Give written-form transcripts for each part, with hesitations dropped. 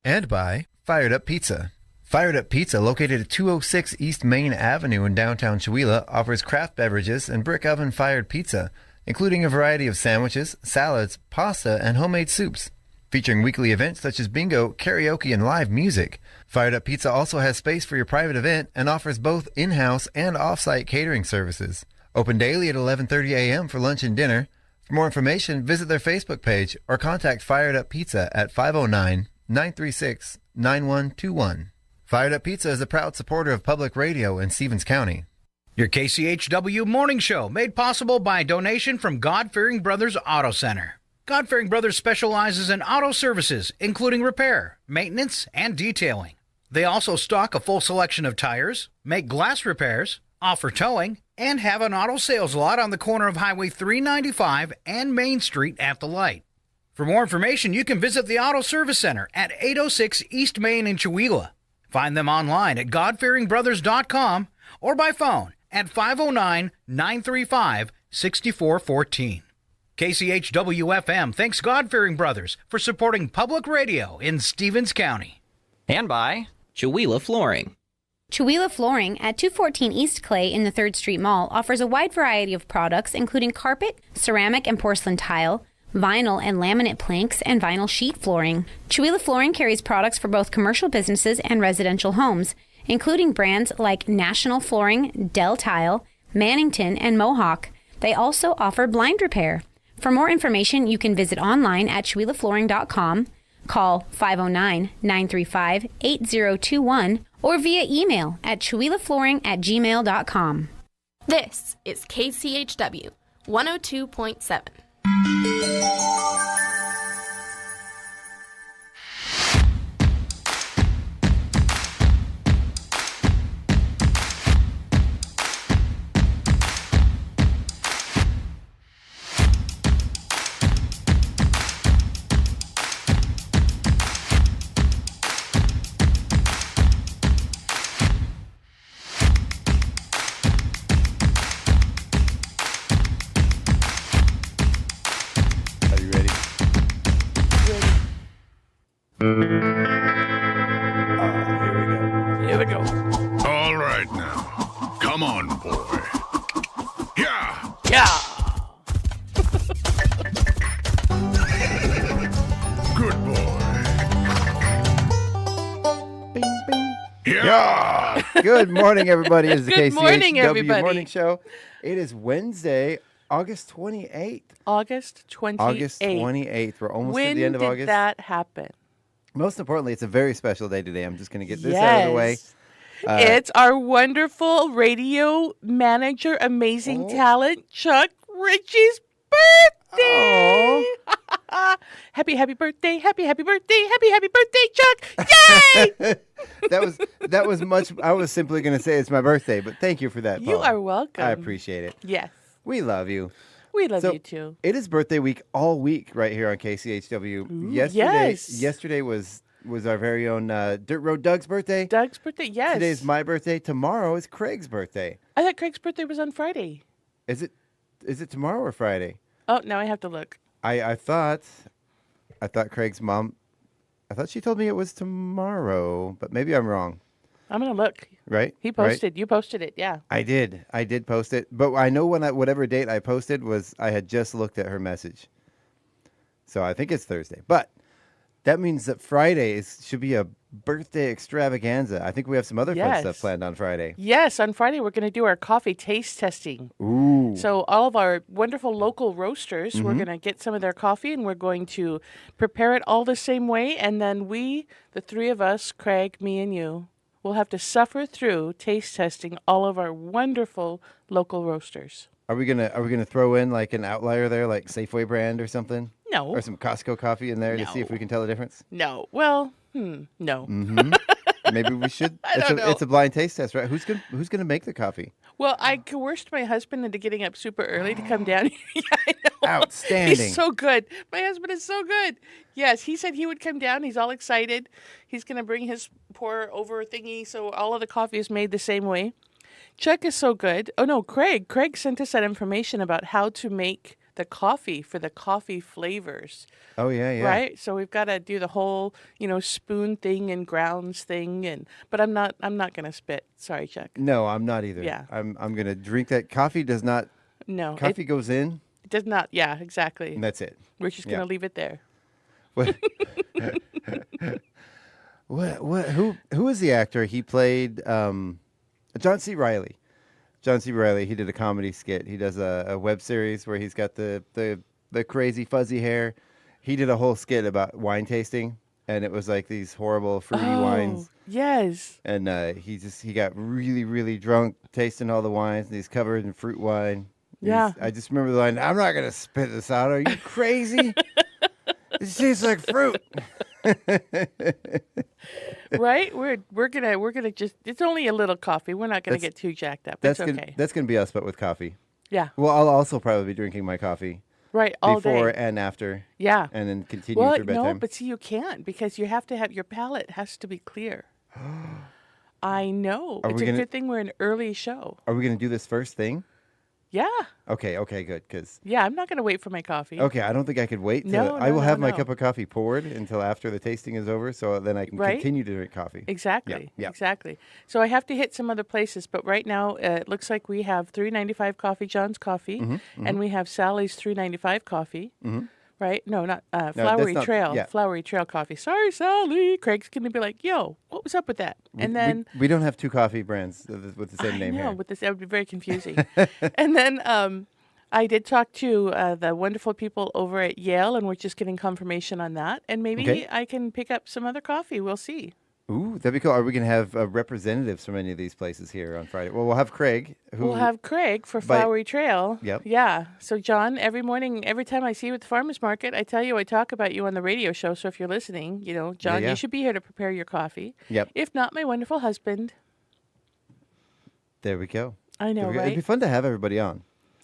And by Fired Up Pizza. Fired Up Pizza, located at 206 East Main Avenue in downtown Chewelah, offers craft beverages and brick oven-fired pizza, including a variety of sandwiches, salads, pasta, and homemade soups. Featuring weekly events such as bingo, karaoke, and live music. Fired Up Pizza also has space for your private event and offers both in-house and off-site catering services. Open daily at 11:30 a.m. for lunch and dinner. For more information, visit their Facebook page or contact Fired Up Pizza at 509-936-9121. Fired Up Pizza is a proud supporter of public radio in Stevens County. Your KCHW morning show made possible by a donation from God-Fearing Brothers Auto Center. God-Fearing Brothers specializes in auto services, including repair, maintenance, and detailing. They also stock a full selection of tires, make glass repairs, offer towing, and have an auto sales lot on the corner of Highway 395 and Main Street at the light. For more information, you can visit the Auto Service Center at 806 East Main in Chewelah. Find them online at godfearingbrothers.com or by phone at 509-935-6414. KCHW-FM thanks God-Fearing Brothers for supporting public radio in Stevens County. And by Chewelah Flooring. Chewelah Flooring at 214 East Clay in the 3rd Street Mall offers a wide variety of products including carpet, ceramic and porcelain tile, vinyl and laminate planks, and vinyl sheet flooring. Chewelah Flooring carries products for both commercial businesses and residential homes, including brands like National Flooring, Dell Tile, Mannington, and Mohawk. They also offer blind repair. For more information, you can visit online at ChewelahFlooring.com, call 509-935-8021, or via email at ChewelahFlooring@gmail.com. This is KCHW 102.7. Here we go. All right now. Come on, boy. Yeah. Yeah. Good boy. Bing, bing. Yeah. Good morning, everybody. It is the Good morning, KCHW everybody. Morning Show. It is Wednesday, August 28th. August 28th. August 28th. We're almost When at the end of did August. that happen? Most importantly, it's a very special day today. I'm just going to get this out of the way. It's our wonderful radio manager, amazing talent, Chuck Ritchie's birthday. Happy birthday, happy birthday, happy birthday, Chuck. Yay! that was much. I was simply going to say it's my birthday, but thank you for that, You Paula. are welcome. I appreciate it. Yes. We love you. We love So, you too. It is birthday week all week right here on KCHW. Ooh, Yesterday yes. was our very own Dirt Road Doug's birthday. Doug's birthday, yes. Today's my birthday. Tomorrow is Craig's birthday. I thought Craig's birthday was on Friday. Is it tomorrow or Friday? Oh, now I have to look. I thought Craig's mom, I thought she told me it was tomorrow, but maybe I'm wrong. I'm going to look. Right? He posted. You posted it, yeah. I did post it, but I know whatever date I posted was I had just looked at her message. So I think it's Thursday, but that means that Friday should be a birthday extravaganza. I think we have some other fun stuff planned on Friday. Yes, on Friday we're going to do our coffee taste testing. Ooh. So all of our wonderful local roasters, we're going to get some of their coffee and we're going to prepare it all the same way. And then we, the three of us, Craig, me, and you, will have to suffer through taste testing all of our wonderful local roasters. Are we gonna throw in like an outlier there, like Safeway brand or something? No. Or some Costco coffee in there to see if we can tell the difference? No. Well, no. Mm-hmm. Maybe we should. It's a blind taste test, right? Who's gonna make the coffee? Well, I coerced my husband into getting up super early to come down. Yeah, I know. Outstanding. He's so good. My husband is so good. Yes, he said he would come down. He's all excited. He's going to bring his pour over thingy so all of the coffee is made the same way. Chuck is so good. Oh, no, Craig. Craig sent us that information about how to make the coffee for the coffee flavors. Oh yeah, yeah. Right? So we've got to do the whole, spoon thing and grounds thing but I'm not going to spit. Sorry, Chuck. No, I'm not either. Yeah. I'm gonna drink that. Coffee does not. No. Coffee goes in, It does not. Yeah, exactly. and that's it. We're just going to leave it there. What? Who is the actor? He played John C. Reilly. John C. Reilly. He did a comedy skit. He does a web series where he's got the crazy fuzzy hair. He did a whole skit about wine tasting, and it was like these horrible fruity wines. Yes. And he got really, really drunk tasting all the wines, and he's covered in fruit wine. Yeah. I just remember the line, "I'm not gonna spit this out. Are you crazy? It tastes like fruit." Right? We're gonna just. It's only a little coffee. We're not gonna get too jacked up. It's okay. That's gonna be us, but with coffee. Yeah. Well, I'll also probably be drinking my coffee Right. All before day. and after. Yeah. And then continue Well, through bedtime. no, but see, you can't because you have to have your palate has to be clear. I know. Are It's we a gonna- good thing we're an early show. Are we gonna do this first thing? Yeah. Okay, good. Yeah. I'm not gonna wait for my coffee. Okay, I don't think I could wait. No, I will no, have my no. cup of coffee poured until after the tasting is over, so then I can Right? continue to drink coffee. Exactly. Yeah. Exactly. So I have to hit some other places, but right now it looks like we have $3.95 Coffee John's coffee, Mm-hmm, and we have Sally's $3.95 coffee. Right? No, not that's Flowery not- Trail. yeah. Flowery Trail coffee. Sorry, Sally. Craig's gonna be like, "Yo, what was up with that?" And then we don't have two coffee brands with the same I name know, here. with this, that would be very confusing. And then I did talk to the wonderful people over at Yale, and we're just getting confirmation on that. And maybe Okay. I can pick up some other coffee. We'll see. Ooh, that'd be cool. Are we gonna have representatives from any of these places here on Friday? Well, we'll have Craig. We'll have Craig for Flowery Trail. Yep. Yeah. So, John, every morning, every time I see you at the farmer's market, I tell you, I talk about you on the radio show. So if you're listening, John, yeah. you should be here to prepare your coffee. Yep. If not, my wonderful husband. There we go. I know, There we go. right? It'd be fun to have everybody on.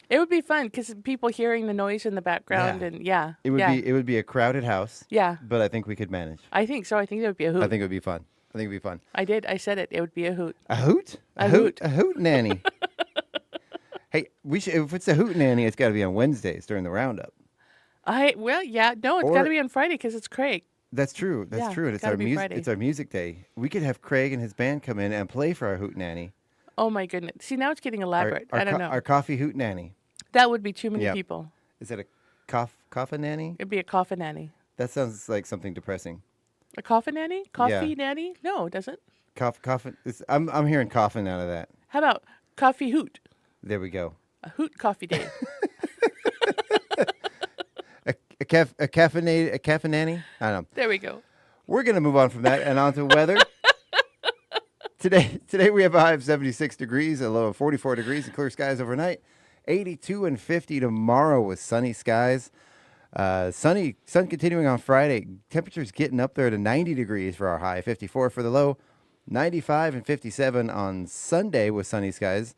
It would be fun because people hearing the noise in the background Yeah. and yeah. It would yeah. be a crowded house. Yeah. But I think we could manage. I think so. I think that would be a hoot. I think it would be fun. I did. I said it. It would be a hoot. A hoot? A hoot. A hoot nanny. Hey, we should. If it's a hoot nanny, it's got to be on Wednesdays during the roundup. Well, yeah. No, it's Or- got to be on Friday because it's Craig. That's true. That's Yeah, true. And gotta be Friday. It's our music day. We could have Craig and his band come in and play for our hoot nanny. Oh my goodness. See, now it's getting elaborate. I don't know. Our coffee hoot nanny. That would be too many Yep. people. Is that a coffin nanny? It'd be a coffin nanny. That sounds like something depressing. A coffin nanny? Coffee Yeah. nanny? No, it doesn't. Coffin. I'm hearing coffin out of that. How about coffee hoot? There we go. A hoot coffee day. A caffeine nanny? I don't know. There we go. We're going to move on from that and on to weather. Today we have a high of 76 degrees, a low of 44 degrees, and clear skies overnight. 82 and 50 tomorrow with sunny skies. Sun continuing on Friday. Temperatures getting up there to 90 degrees for our high, 54 for the low. 95 and 57 on Sunday with sunny skies.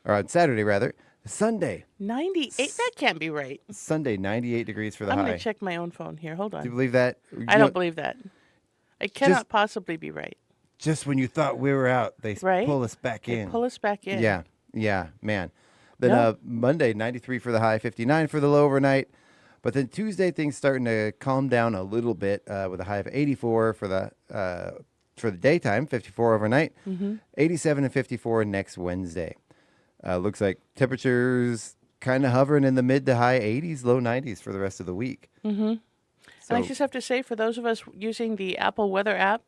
Or on Saturday, rather. Sunday. 98? That can't be right. Sunday, 98 degrees for the I'm high. going to check my own phone here. Hold Do you on. believe that? I don't believe that. It cannot Just- possibly be right. Just when you thought we were out, they Right? pull us back They in. pull us back in. Yeah, man. Then No. Monday, 93 for the high, 59 for the low overnight. But then Tuesday, things starting to calm down a little bit with a high of 84 for the daytime, 54 overnight, 87 and 54 next Wednesday. Looks like temperatures kind of hovering in the mid to high 80s, low 90s for the rest of the week. And I just have to say, for those of us using the Apple Weather app,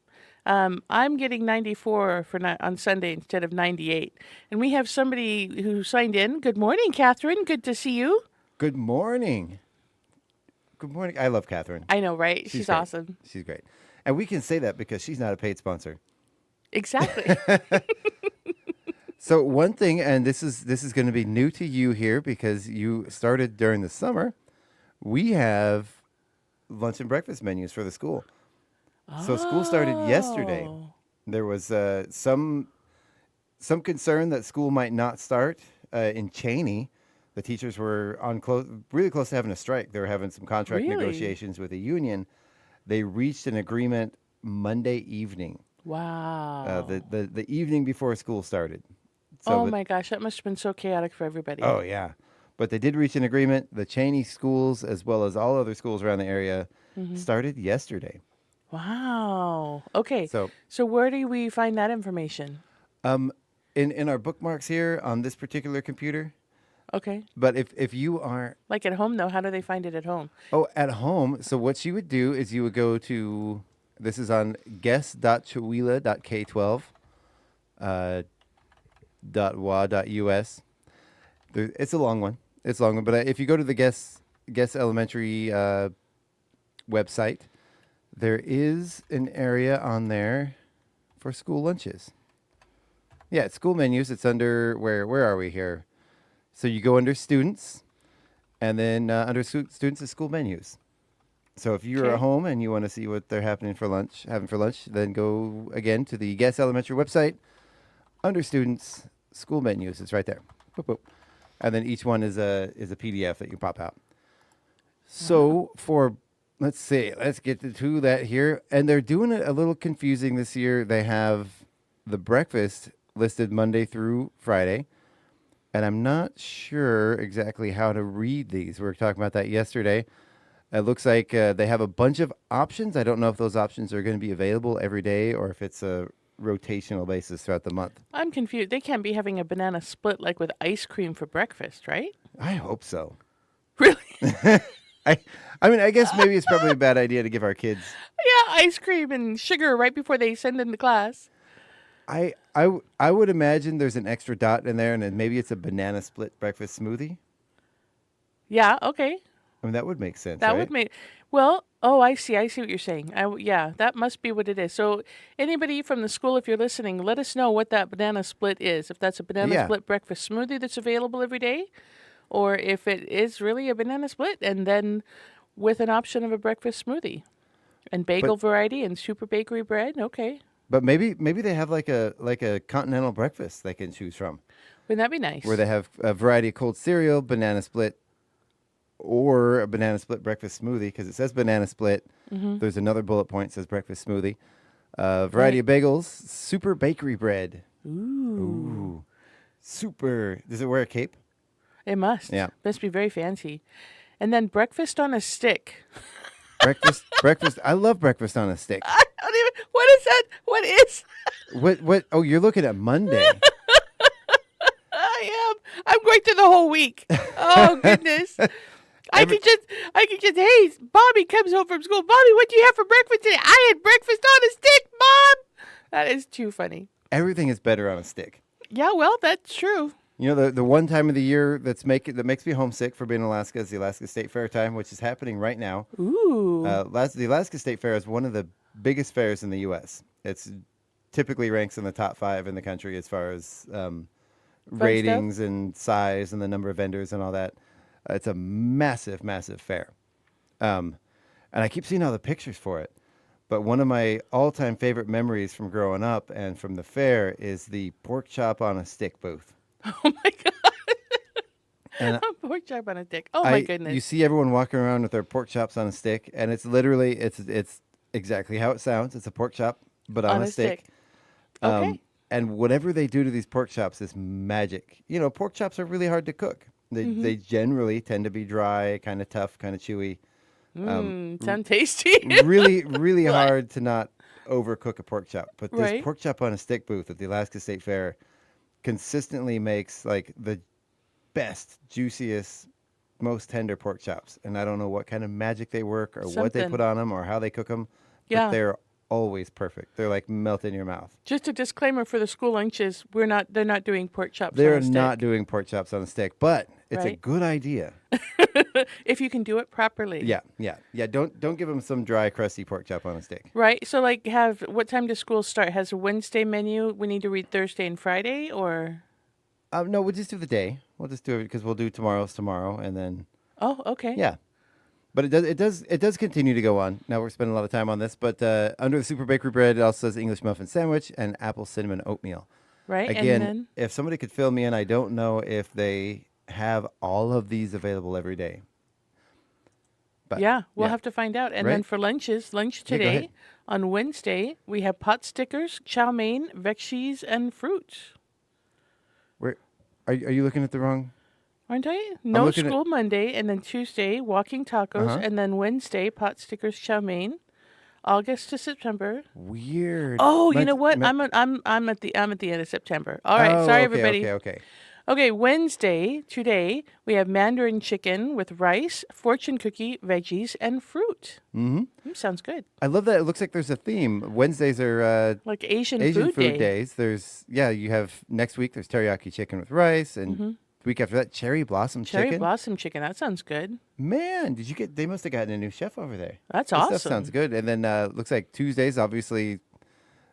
I'm getting 94 on Sunday instead of 98. And we have somebody who signed in. Good morning, Catherine. Good to see you. Good morning. Good morning. I love Catherine. I know, right? She's great. awesome. She's great. And we can say that because she's not a paid sponsor. Exactly. So one thing, and this is going to be new to you here because you started during the summer, we have lunch and breakfast menus for the school. So school started yesterday. Oh. There was some concern that school might not start in Cheney. The teachers were really close to having a strike. They were having some contract Really? negotiations with the union. They reached an agreement Monday evening, Wow. the evening before school started. Oh my gosh, that must have been so chaotic for everybody. Oh yeah, But they did reach an agreement. The Cheney schools, as well as all other schools around the area, started yesterday. Wow. Okay. So where do we find that information? in our bookmarks here on this particular computer. Okay. But if you are... Like at home, though, how do they find it at home? Oh, at home. So what you would do is you would go to... This is on guess.chewila.k12 .wa.us. It's a long one. But if you go to the Guess Elementary website, there is an area on there for school lunches. Yeah, it's school menus. It's under where are we here? So you go under students, and then under students is school menus. So if you're at home and you want to see what they're having for lunch, then go again to the Guess Elementary website. Under students, school menus. It's right there. Boop, boop. And then each one is a PDF that you pop out. So let's get to that here. And they're doing it a little confusing this year. They have the breakfast listed Monday through Friday. And I'm not sure exactly how to read these. We were talking about that yesterday. It looks like they have a bunch of options. I don't know if those options are going to be available every day or if it's a rotational basis throughout the month. I'm confused. They can't be having a banana split like with ice cream for breakfast, right? I hope so. Really? I mean, I guess maybe it's probably a bad idea to give our kids. Yeah, ice cream and sugar right before they send them to class. I would imagine there's an extra dot in there, and then maybe it's a banana split breakfast smoothie. Yeah, okay. I mean, that would make sense. That right? would make... Well, I see what you're saying. Yeah, that must be what it is. So anybody from the school, if you're listening, let us know what that banana split is. If that's a banana split breakfast smoothie that's available every day, or if it is really a banana split, and then with an option of a breakfast smoothie. And bagel variety and super bakery bread. Okay. But maybe they have like a continental breakfast they can choose from. Wouldn't that be nice? Where they have a variety of cold cereal, banana split, or a banana split breakfast smoothie, because it says banana split. Mm-hmm. There's another bullet point that says breakfast smoothie. Variety of bagels, super bakery bread. Ooh. Super. Does it wear a cape? It must. Yeah. Must be very fancy. And then breakfast on a stick. Breakfast. I love breakfast on a stick. I don't even... What is that? What is... What? Oh, you're looking at Monday. I am. I'm going through the whole week. Oh, goodness. I could just, hey, Bobby comes home from school. Bobby, what do you have for breakfast today? I had breakfast on a stick, Mom. That is too funny. Everything is better on a stick. Yeah, well, that's true. You know, the one time of the year that makes me homesick for being in Alaska is the Alaska State Fair time, which is happening right now. Ooh. The Alaska State Fair is one of the biggest fairs in the U.S. It's typically ranks in the top 5 in the country as far as ratings and size and the number of vendors and all that. It's a massive, massive fair. And I keep seeing all the pictures for it. But one of my all-time favorite memories from growing up and from the fair is the pork chop on a stick booth. Oh, my God. And a pork chop on a stick. Oh, my goodness. You see everyone walking around with their pork chops on a stick, and it's literally, it's exactly how it sounds. It's a pork chop, but on a stick. Okay. And whatever they do to these pork chops is magic. You know, pork chops are really hard to cook. They generally tend to be dry, kind of tough, kind of chewy. Sound tasty. really, really hard to not overcook a pork chop. But this Right. pork chop on a stick booth at the Alaska State Fair consistently makes like the best, juiciest, most tender pork chops. And I don't know what kind of magic they work or what they put on them or how they cook them. Yeah. But they're always perfect. They're like melt in your mouth. Just a disclaimer for the school lunches: they're not doing pork chops. They're on a stick. not doing pork chops on a stick, but it's a Right. good idea. If you can do it properly. Yeah. Don't give them some dry, crusty pork chop on a stick. Right. So, what time does school start? Has a Wednesday menu? We need to read Thursday and Friday, or? No, we'll just do the day. We'll just do it because we'll do tomorrow's tomorrow, and then. Oh, okay. Yeah. But it does continue to go on. Now we're spending a lot of time on this, but under the super bakery bread, it also says English muffin sandwich and apple cinnamon oatmeal. Right. Again, and then? if somebody could fill me in, I don't know if they have all of these available every day. But Yeah, we'll have to find out. And then Right. for lunch go today, ahead. on Wednesday, we have pot stickers, chow mein, veggies, and fruit. Where are you looking at the wrong? Aren't I? No looking at- school Monday, and then Tuesday, walking tacos, and then Wednesday, pot stickers, chow mein. August to September. Weird. Oh, you know what? My- I'm at the end of September. All right, Oh, sorry okay, everybody. Okay. Okay, Wednesday, today, we have mandarin chicken with rice, fortune cookie, veggies, and fruit. Sounds good. I love that. It looks like there's a theme. Wednesdays are Like Asian food Day. days. You have next week. There's teriyaki chicken with rice, and the week after that, cherry blossom Cherry chicken. blossom chicken. That sounds good. Man, did you get? They must have gotten a new chef over there. That's This awesome. Stuff sounds good. And then looks like Tuesdays, obviously,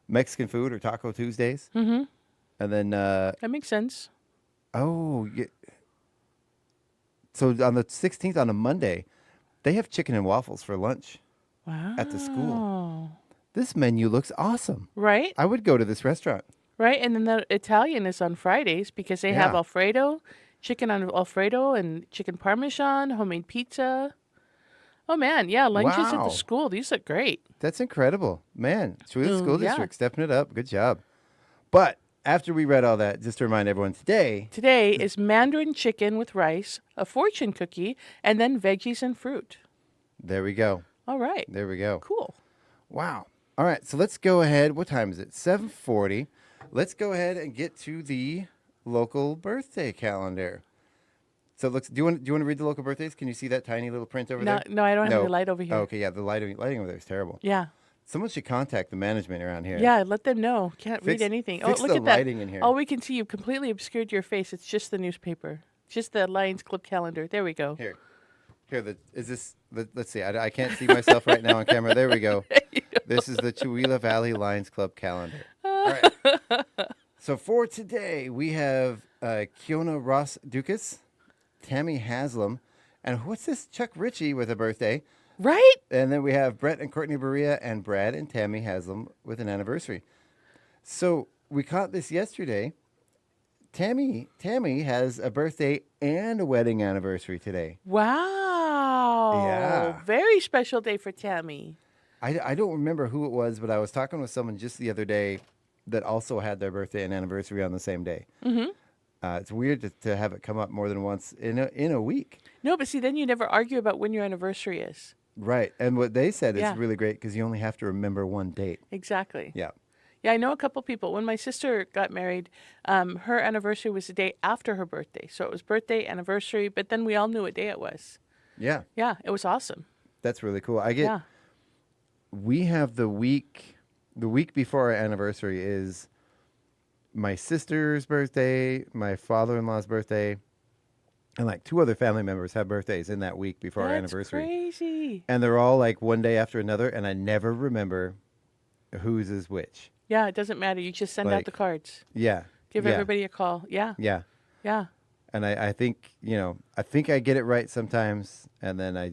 Mexican food or Taco Tuesdays. Mm-hmm. And then That makes sense. So on the 16th, on a Monday, they have chicken and waffles for lunch Wow. at the school. This menu looks awesome. Right? I would go to this restaurant. Right. And then the Italian is on Fridays because they have Yeah. Alfredo, chicken on Alfredo, and chicken Parmesan, homemade pizza. Oh, man. Yeah. Lunches at Wow. the school. These look great. That's incredible. Man, Chewila School yeah. District stepping it up. Good job. But after we read all that, just to remind everyone, today, is mandarin chicken with rice, a fortune cookie, and then veggies and fruit. there we go. All right. There we go. Cool. Wow. All right, so let's go ahead. What time is it? 7:40. Let's go ahead and get to the local birthday calendar. So it looks. Do you want to read the local birthdays? Can you see that tiny little print over there? No, I don't have the light over here. Oh, okay, yeah, the lighting over there is terrible. Yeah. Someone should contact the management around here. Yeah, let them know. Can't read Fix- anything. fix oh, look the at that. lighting in here. All we can see, you've completely obscured your face. It's just the newspaper. Just the Lions Club calendar. There we go. Here. Let's see. I can't see myself right now on camera. There we go. This is the Chewila Valley Lions Club calendar. All right. So for today, we have Kiona Ross Dukas, Tammy Haslam, and what's this? Chuck Ritchie with a birthday. Right? And then we have Brett and Courtney Berea and Brad and Tammy Haslam with an anniversary. So we caught this yesterday. Tammy has a birthday and a wedding anniversary today. Wow. Yeah. Very special day for Tammy. I don't remember who it was, but I was talking with someone just the other day that also had their birthday and anniversary on the same day. Mm-hmm. It's weird to have it come up more than once in a week. No, but see, then you never argue about when your anniversary is. Right. And what they said Yeah. is really great because you only have to remember one date. Exactly. Yeah. Yeah, I know a couple people. When my sister got married, her anniversary was the day after her birthday. So it was birthday, anniversary, but then we all knew what day it was. Yeah. Yeah, it was awesome. That's really cool. Yeah. We have the week before our anniversary is my sister's birthday, my father-in-law's birthday, and like two other family members have birthdays in that week before our That's anniversary. crazy. And they're all like one day after another, and I never remember whose is which. Yeah, it doesn't matter. You just send out Like- the cards. Yeah. Give yeah. everybody a call. Yeah. Yeah. Yeah. And I think, I think I get it right sometimes, and then I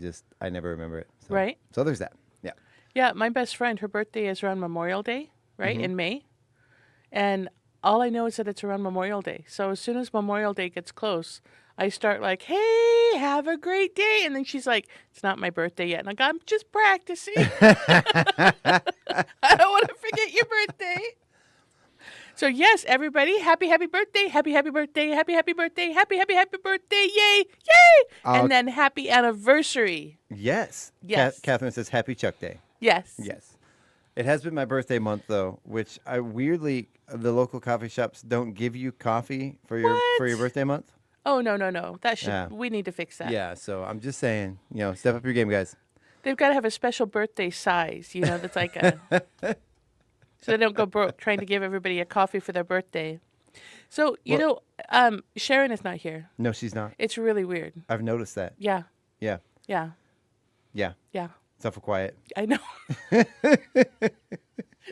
never remember it. So, Right. So there's that. Yeah. Yeah, my best friend, her birthday is around Memorial Day, right, in May. And all I know is that it's around Memorial Day. So as soon as Memorial Day gets close, I start like, hey, have a great day. And then she's like, it's not my birthday yet. And I'm just practicing. I don't want to forget your birthday. So yes, everybody, happy birthday, happy birthday, happy birthday, happy birthday, yay, yay. And then happy anniversary. Yes. Yes. Catherine says Happy Chuck Day. Yes. Yes. It has been my birthday month though, which I weirdly the local coffee shops don't give you coffee for your birthday month. Oh, no. That should, Yeah. we need to fix that. Yeah, so I'm just saying, step up your game, guys. They've got to have a special birthday size, that's like a, so they don't go broke trying to give everybody a coffee for their birthday. So, Sharon is not here. No, she's not. It's really weird. I've noticed that. Yeah. Yeah. Yeah. Yeah. Yeah. It's awful quiet. I know.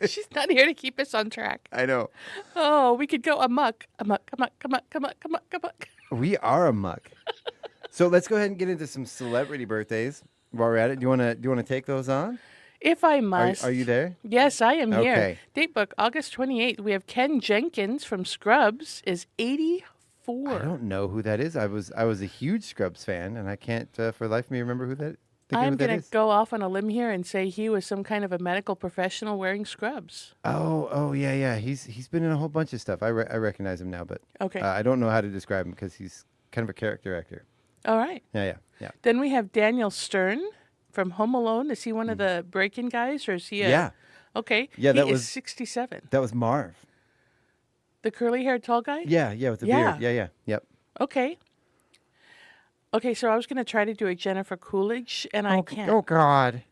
She's not here to keep us on track. I know. Oh, we could go amok. We are a muck. So let's go ahead and get into some celebrity birthdays while we're at it. Do you want to take those on? If I must. Are you there? Yes, I am here. Okay. Date book, August 28th. We have Ken Jenkins from Scrubs is 84. I don't know who that is. I was a huge Scrubs fan, and I can't for the life of me remember who that. I'm going to go off on a limb here and say he was some kind of a medical professional wearing scrubs. Oh, yeah. He's been in a whole bunch of stuff. I recognize him now, but Okay. I don't know how to describe him because he's kind of a character actor. All right. Yeah. Then we have Daniel Stern from Home Alone. Is he one of the break-in guys, or is he a... Yeah. Okay. Yeah, he that is was 67. That was Marv. The curly-haired tall guy? Yeah, with the Yeah. beard. Yeah. Yep. Okay. Okay, so I was going to try to do a Jennifer Coolidge, and I can't. Oh God.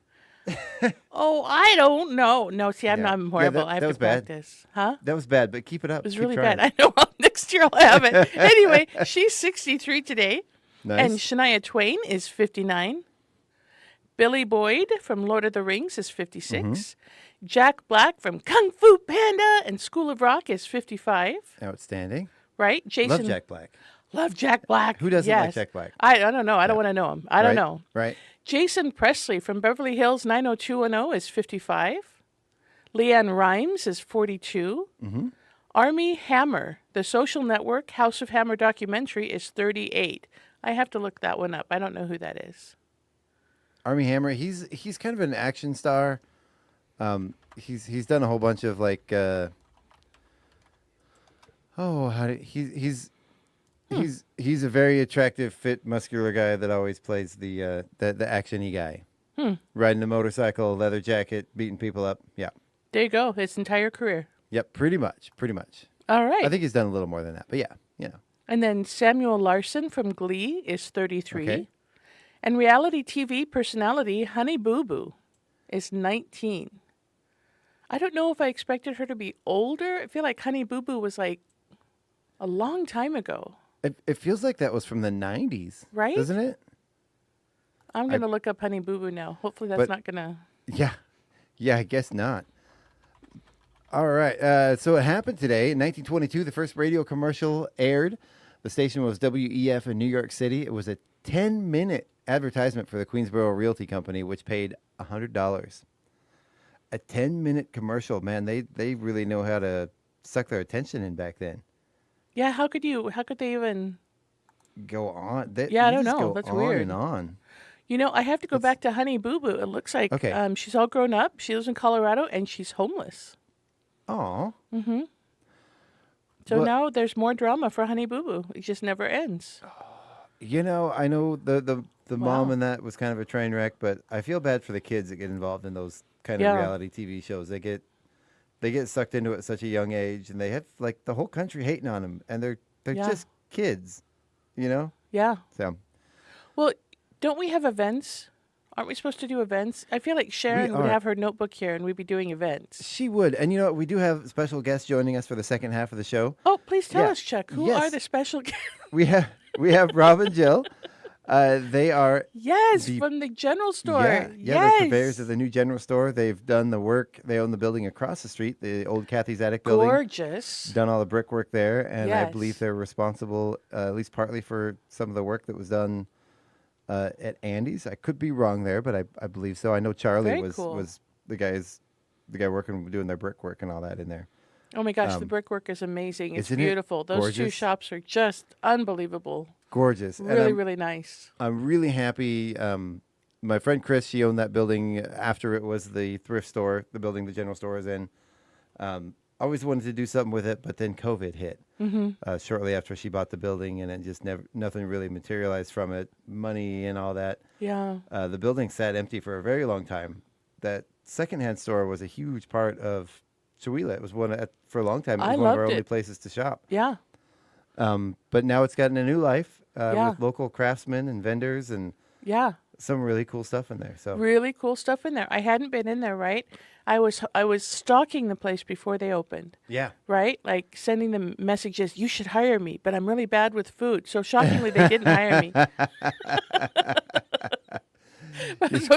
Oh, I don't know. No, see, I'm horrible. that I have that to was bad. practice. Huh? That was bad, but keep it up. It was Keep really trying. bad. I know. Next year I'll have it. Anyway, she's 63 today. Nice. And Shania Twain is 59. Billy Boyd from Lord of the Rings is 56. Mm-hmm. Jack Black from Kung Fu Panda and School of Rock is 55. Outstanding. Right? Jason. Love Jack Black. Love Jack Black. Who doesn't yes. like Jack Black? I don't know. I don't want to know him. I don't Right, know. Right. Jason Presley from Beverly Hills 90210 is 55. Leanne Rimes is 42. Mm-hmm. Armie Hammer, the Social Network House of Hammer documentary, is 38. I have to look that one up. I don't know who that is. Armie Hammer, he's kind of an action star. He's done a whole bunch of like he's a very attractive, fit, muscular guy that always plays the action-y guy. Riding a motorcycle, leather jacket, beating people up. Yeah. There you go. His entire career. Yep, pretty much. All right. I think he's done a little more than that, but yeah, you know. And then Samuel Larson from Glee is 33. Okay. And reality TV personality Honey Boo Boo is 19. I don't know if I expected her to be older. I feel like Honey Boo Boo was like a long time ago. It feels like that was from the 90s. Right? Doesn't it? I'm going to look up Honey Boo Boo now. Hopefully that's not going to... Yeah, I guess not. All right. So it happened today. In 1922, the first radio commercial aired. The station was WEF in New York City. It was a 10-minute advertisement for the Queensboro Realty Company, which paid $100. A 10-minute commercial. Man, they really know how to suck their attention in back then. Yeah, how could they even... Go on. I don't know. That's on weird. and on. You know, I have to go back to Honey Boo Boo. It looks like she's all grown up. She lives in Colorado, and she's homeless. Aw. Mm-hmm. So now there's more drama for Honey Boo Boo. It just never ends. You know, I know the mom in that was kind of a train wreck, but I feel bad for the kids that get involved in those kind of reality TV shows. They get sucked into it at such a young age, and they have like the whole country hating on them, and they're just kids, you know? Yeah. So. Well, don't we have events? Aren't we supposed to do events? I feel like Sharon would have her notebook here, and we'd be doing events. She would. And you know what? We do have special guests joining us for the second half of the show. Oh, please tell us, Chuck. Who are the special guests? We have Rob and Jill. They are from the general store. They're purveyors of the new general store. They've done the work. They own the building across the street, the old Kathy's Attic building. Gorgeous. Done all the brickwork there, and I believe they're responsible, at least partly, for some of the work that was done at Andy's. I could be wrong there, but I believe so. I know Charlie was the guy working doing their brickwork and all that in there. Oh my gosh, the brickwork is amazing. It's isn't beautiful. it Those two gorgeous? shops are just unbelievable. Gorgeous. Really, really nice. I'm really happy. My friend Chris, she owned that building after it was the thrift store, the building the general store is in. Always wanted to do something with it, but then COVID hit shortly after she bought the building, and it just nothing really materialized from it, money and all that. Yeah. The building sat empty for a very long time. That secondhand store was a huge part of Chewelah. It was for a long time. It was one of our only places to shop. Yeah. But now it's gotten a new life with local craftsmen and vendors and some really cool stuff in there. So really cool stuff in there. I hadn't been in there, right? I was stalking the place before they opened. Yeah. Right? Like sending them messages, you should hire me, but I'm really bad with food. So shockingly, they didn't hire me.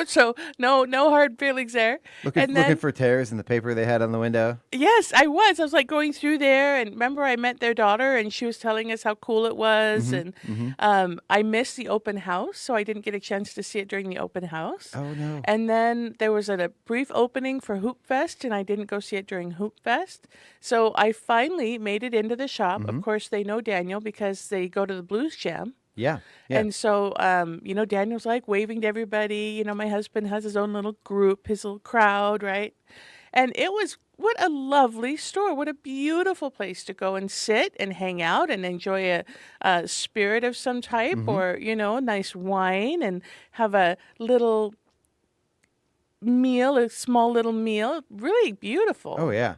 So no hard feelings there. Looking for tears in the paper they had on the window. Yes, I was. I was like going through there, and remember I met their daughter, and she was telling us how cool it was, and I missed the open house, so I didn't get a chance to see it during the open house. Oh no! And then there was a brief opening for Hoop Fest, and I didn't go see it during Hoop Fest. So I finally made it into the shop. Of course, they know Daniel because they go to the Blues Jam. Yeah. And so, Daniel's like waving to everybody. You know, my husband has his own little group, his little crowd, right? And it was what a lovely store. What a beautiful place to go and sit and hang out and enjoy a spirit of some type, or, a nice wine, and have a little meal, a small little meal. Really beautiful. Oh, yeah.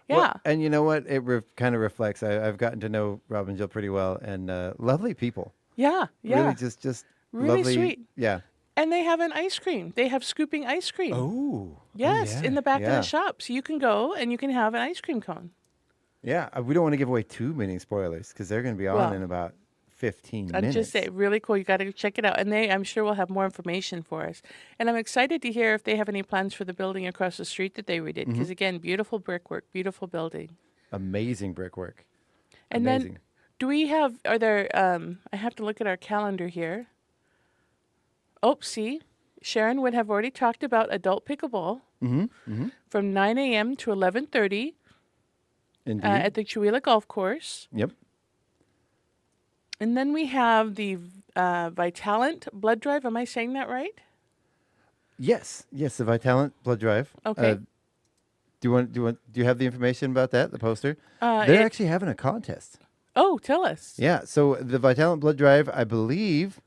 Yeah. Well, and you know what? It kind of reflects. I've gotten to know Rob and Jill pretty well, and lovely people. Yeah. Really just Really lovely. sweet. Yeah. And they have an ice cream. They have scooping ice cream. Oh. Yes, yeah. in the back of Yeah. the shop. So you can go and you can have an ice cream cone. Yeah. We don't want to give away too many spoilers because they're going to be on Well, in about 15 I'd minutes. just say, really cool. You got to check it out. And I'm sure will have more information for us. And I'm excited to hear if they have any plans for the building across the street that they redid. Because again, beautiful brickwork, beautiful building. Amazing brickwork. And Amazing. then, do we have? Are there? I have to look at our calendar here. Oh, see, Sharon would have already talked about adult pickleball from 9 a.m. to 11:30 Indeed. at the Chewelah Golf Course. Yep. And then we have the Vitalant blood drive. Am I saying that right? Yes. Yes. The Vitalant blood drive. Okay. Do you have the information about that? The poster? They're actually having a contest. Oh, tell us. Yeah. So the Vitalant blood drive, I believe.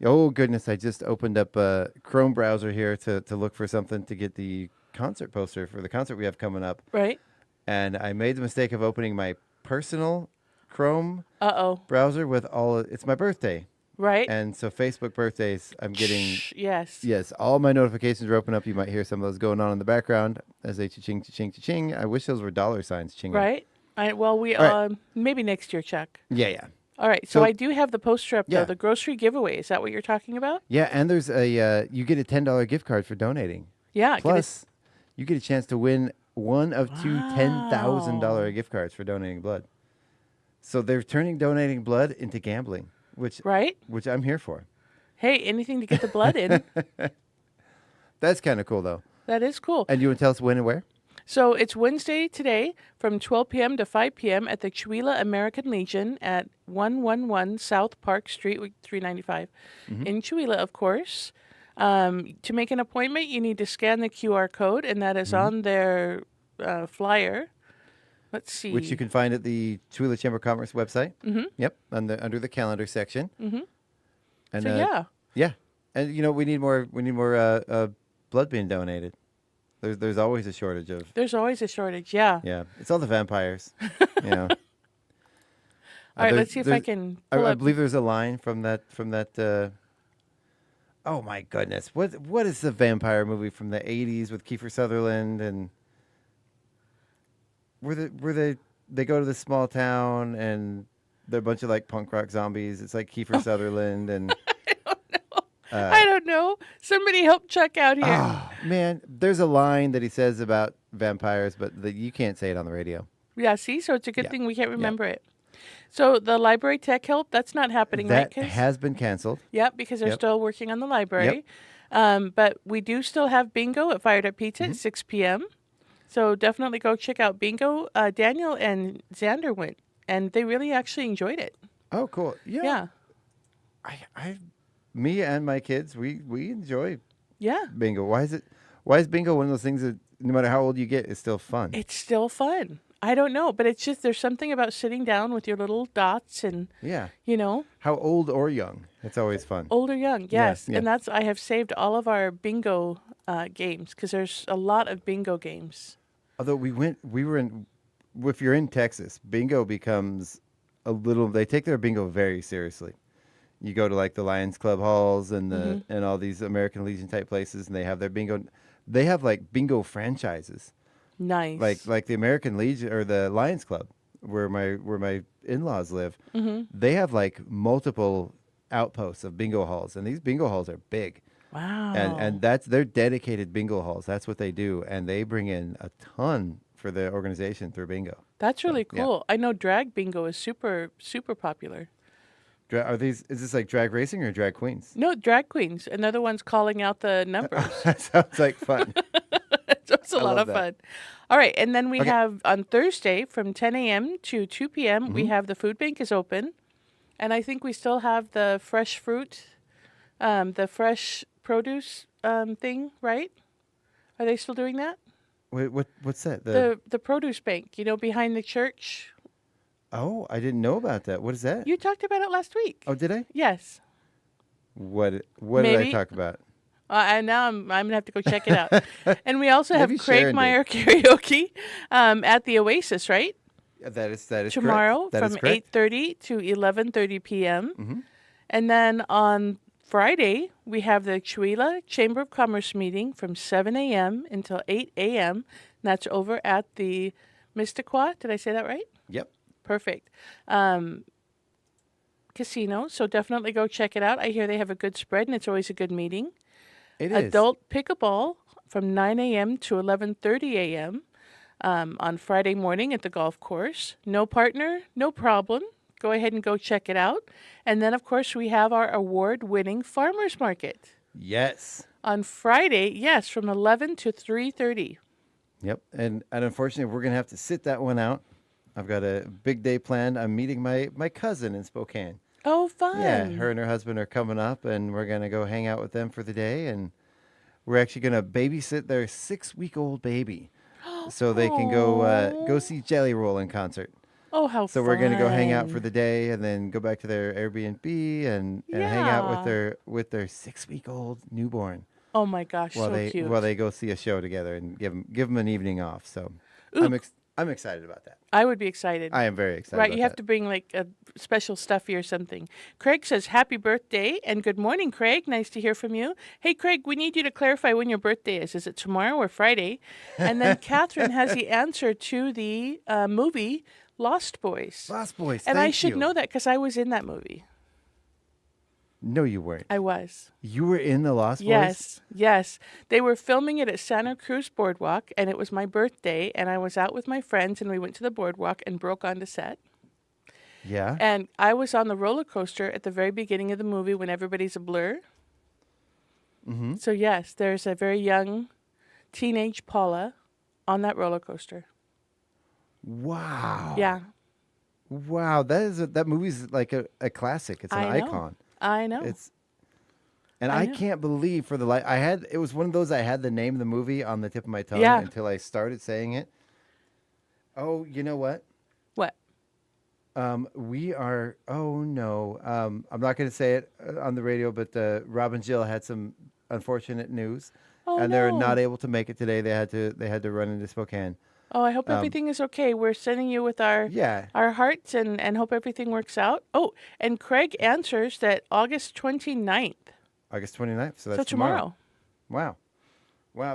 Oh goodness! I just opened up a Chrome browser here to look for something to get the concert poster for the concert we have coming up. Right. And I made the mistake of opening my personal Chrome Uh-oh. browser with it's my birthday. Right. And so Facebook birthdays, I'm getting, Yes. yes, all my notifications are open up. You might hear some of those going on in the background as they cha-ching, cha-ching, cha-ching. I wish those were $signs chinging. Right. Well, we All right. maybe next year, Chuck. Yeah. All right. So So- I do have the poster up Yeah. though. The grocery giveaway. Is that what you're talking about? Yeah, and there's you get a $10 gift card for donating. Yeah. Plus, you get a chance to win one of two $10,000 gift cards for donating blood. So they're turning donating blood into gambling, which I'm here for. Hey, anything to get the blood in. That's kind of cool, though. That is cool. And you want to tell us when and where? So it's Wednesday today from 12 p.m. to 5 p.m. at the Chewelah American Legion at 111 South Park Street, 395 in Chewelah, of course. To make an appointment, you need to scan the QR code, and that is on their flyer. Let's see. Which you can find at the Chewelah Chamber of Commerce website. Yep, under the calendar section. And, So yeah. Yeah, and we need more blood being donated. There's always a shortage of. There's always a shortage. Yeah. Yeah, it's all the vampires. All right. Let's see if I can. Pull I up. believe there's a line from that. Oh my goodness! What is the vampire movie from the '80s with Kiefer Sutherland and where they go to this small town and they're a bunch of like punk rock zombies. It's like Kiefer Sutherland and. I don't know. Somebody help Chuck out here. Oh, man, there's a line that he says about vampires, but you can't say it on the radio. Yeah, see? So it's a good thing we can't remember it. So the library tech help, that's not happening, right? That has been canceled. Yep, because they're still working on the library. But we do still have bingo at Fired Up Pizza at 6 p.m. So definitely go check out bingo. Daniel and Xander went, and they really actually enjoyed it. Oh, cool. Yeah. Me and my kids, we enjoy bingo. Why is bingo one of those things that no matter how old you get, is still fun? It's still fun. I don't know, but it's just there's something about sitting down with your little dots and How old or young, it's always fun. old or young, yes. Yeah. And I have saved all of our bingo games because there's a lot of bingo games. Although if you're in Texas, bingo becomes they take their bingo very seriously. You go to like the Lions Club halls and and all these American Legion type places, and they have their bingo. They have like bingo franchises. Nice. Like the American Legion or the Lions Club, where my in-laws live. They have like multiple outposts of bingo halls, and these bingo halls are big. Wow. And they're dedicated bingo halls. That's what they do, and they bring in a ton for the organization through bingo. That's really yeah. cool. I know drag bingo is super, super popular. Is this like drag racing or drag queens? No, drag queens. Another one's calling out the numbers. That sounds like fun. It's a I lot love of that. fun. All right. And then we Okay. have on Thursday from 10 a.m. to 2 p.m., we have the food bank is open. And I think we still have the fresh fruit, the fresh produce thing, right? Are they still doing that? What's that? The produce bank, behind the church. Oh, I didn't know about that. What is that? You talked about it last week. Oh, did I? Yes. What did Maybe. I talk about? And now I'm gonna have to go check it out. And we also have Maybe Craig Sharon Meyer karaoke at the Oasis, right? That is Tomorrow correct. That from is correct. 8:30 to 11:30 p.m. Mm-hmm. And then on Friday we have the Chewila Chamber of Commerce meeting from 7 a.m. until 8 a.m. And that's over at the Mystiqua. Did I say that right? Yep. Perfect. Casino. So definitely go check it out. I hear they have a good spread and it's always a good meeting. It is. Adult pickleball from 9 a.m. to 11:30 a.m. On Friday morning at the golf course. No partner, no problem. Go ahead and go check it out. And then, of course, we have our award-winning farmers market Yes. on Friday. Yes, from 11 to 3:30. Yep. And unfortunately, we're gonna have to sit that one out. I've got a big day planned. I'm meeting my cousin in Spokane. Oh, fun! Yeah, her and her husband are coming up, and we're gonna go hang out with them for the day, and we're actually gonna babysit their 6-week-old baby, so they can go see Jelly Roll in concert. Oh, how So fun! we're gonna go hang out for the day, and then go back to their Airbnb and hang out with their 6-week-old newborn Oh my gosh, while so cute. they go see a show together and give them an evening off. So I'm excited about that. I would be excited. I am very excited. Right, about you have that. to bring like a special stuffy or something. Craig says, happy birthday and good morning, Craig. Nice to hear from you. Hey, Craig, we need you to clarify when your birthday is. Is it tomorrow or Friday? And then Catherine has the answer to the movie Lost Boys. Lost Boys. And I thank should you. know that because I was in that movie. No, you weren't. I was. You were in the Lost Boys? Yes. They were filming it at Santa Cruz Boardwalk, and it was my birthday, and I was out with my friends, and we went to the boardwalk and broke onto set. Yeah. And I was on the roller coaster at the very beginning of the movie when everybody's a blur. Mm-hmm. So, yes, there's a very young teenage Paula on that roller coaster. Wow. Yeah, Wow. That movie's like a classic. It's an I know. icon. I know. I know. can't believe for the life it was one of those I had the name of the movie on the tip of my tongue Yeah. until I started saying it. Oh, you know what? What? We are. Oh no. I'm not going to say it on the radio, but Rob and Jill had some unfortunate news, Oh, and they're no. not able to make it today. They had to run into Spokane. Oh, I hope everything is okay. We're sending you with our Yeah. hearts and hope everything works out. Oh, and Craig answers that August 29th. August 29th. So that's So tomorrow. Wow.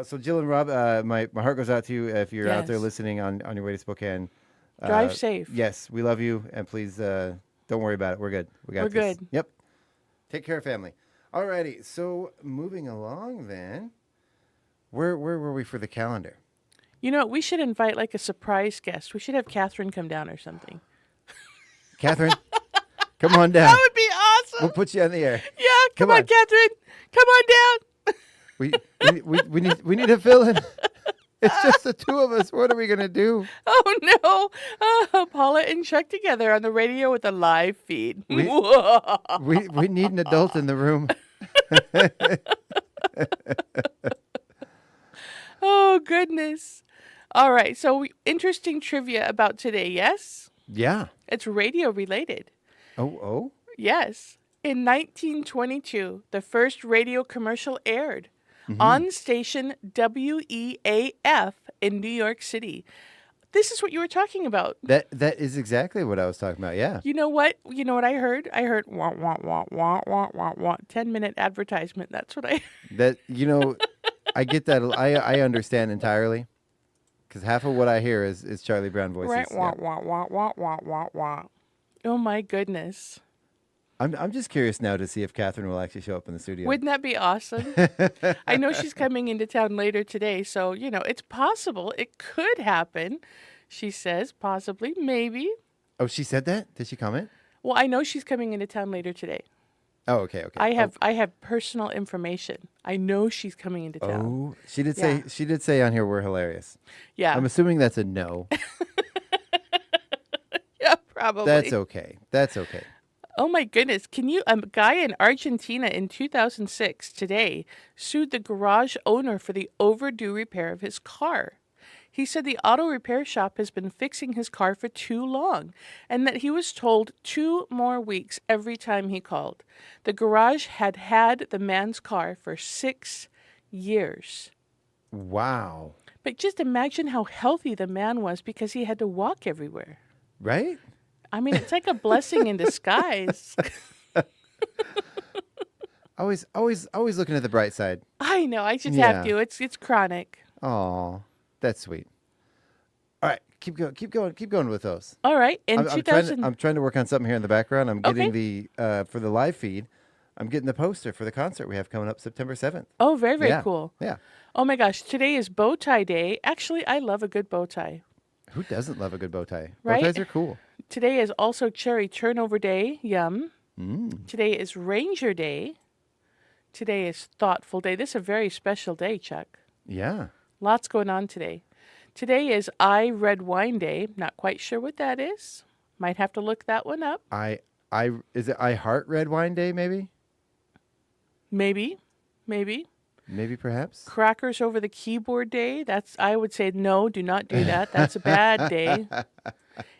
So Jill and Rob, my heart goes out to you if you're out there Yes. listening on your way to Spokane. Drive safe. Yes, we love you, and please don't worry about it. We're good. We're We're this. good. Yep. Take care, family. Alrighty. So moving along, then, where were we for the calendar? You know, we should invite like a surprise guest. We should have Catherine come down or something. Catherine, come on down. That would be awesome. We'll put you on the air. Yeah, come Come on, on. Catherine. Come on down. We need to fill in. It's just the two of us. What are we gonna do? Oh no. Paula and Chuck together on the radio with a live feed. We need an adult in the room. Oh goodness. All right. So interesting trivia about today, yes? Yeah. It's radio related. Oh. Yes. In 1922, the first radio commercial aired on station WEAF in New York City. This is what you were talking about. That is exactly what I was talking about. Yeah. You know what? You know what I heard? I heard wah wah wah wah wah wah wah 10-minute advertisement. That's what I heard. I get that. I understand entirely. Because half of what I hear is Charlie Brown voices. Right. Wah Yeah. wah wah wah wah wah wah. Oh my goodness. I'm just curious now to see if Catherine will actually show up in the studio. Wouldn't that be awesome? I know she's coming into town later today, so, it's possible. It could happen, she says, possibly, maybe. Oh, she said that? Did she comment? Well, I know she's coming into town later today. Oh, okay. I have personal information. I know she's coming into town. Oh, she did Yeah. say on here we're hilarious. Yeah. I'm assuming that's a no. Yeah, probably. That's okay. Oh my goodness. Can you, a guy in Argentina in 2006 today sued the garage owner for the overdue repair of his car. He said the auto repair shop has been fixing his car for too long and that he was told 2 more weeks every time he called. The garage had the man's car for 6 years. Wow. But just imagine how healthy the man was because he had to walk everywhere. Right? I mean, it's like a blessing in disguise. Always looking at the bright side. I know. I just Yeah. have to. It's chronic. Oh, that's sweet. All right, keep going with those. All right. In I'm 2000. trying to work on something here in the background. I'm getting Okay. the for the live feed. I'm getting the poster for the concert we have coming up September 7th. Oh, very, very Yeah. cool. Yeah. Oh my gosh. Today is bow tie day. Actually, I love a good bow tie. Who doesn't love a good bow tie? Right? Bow ties are cool. Today is also cherry turnover day. Yum. Mm. Today is Ranger Day. Today is Thoughtful Day. This is a very special day, Chuck. Yeah. Lots going on today. Today is I Red Wine Day. Not quite sure what that is. Might have to look that one up. Is it I Heart Red Wine Day maybe? Maybe. Maybe perhaps. Crackers over the keyboard day. I would say no, do not do that. That's a bad day.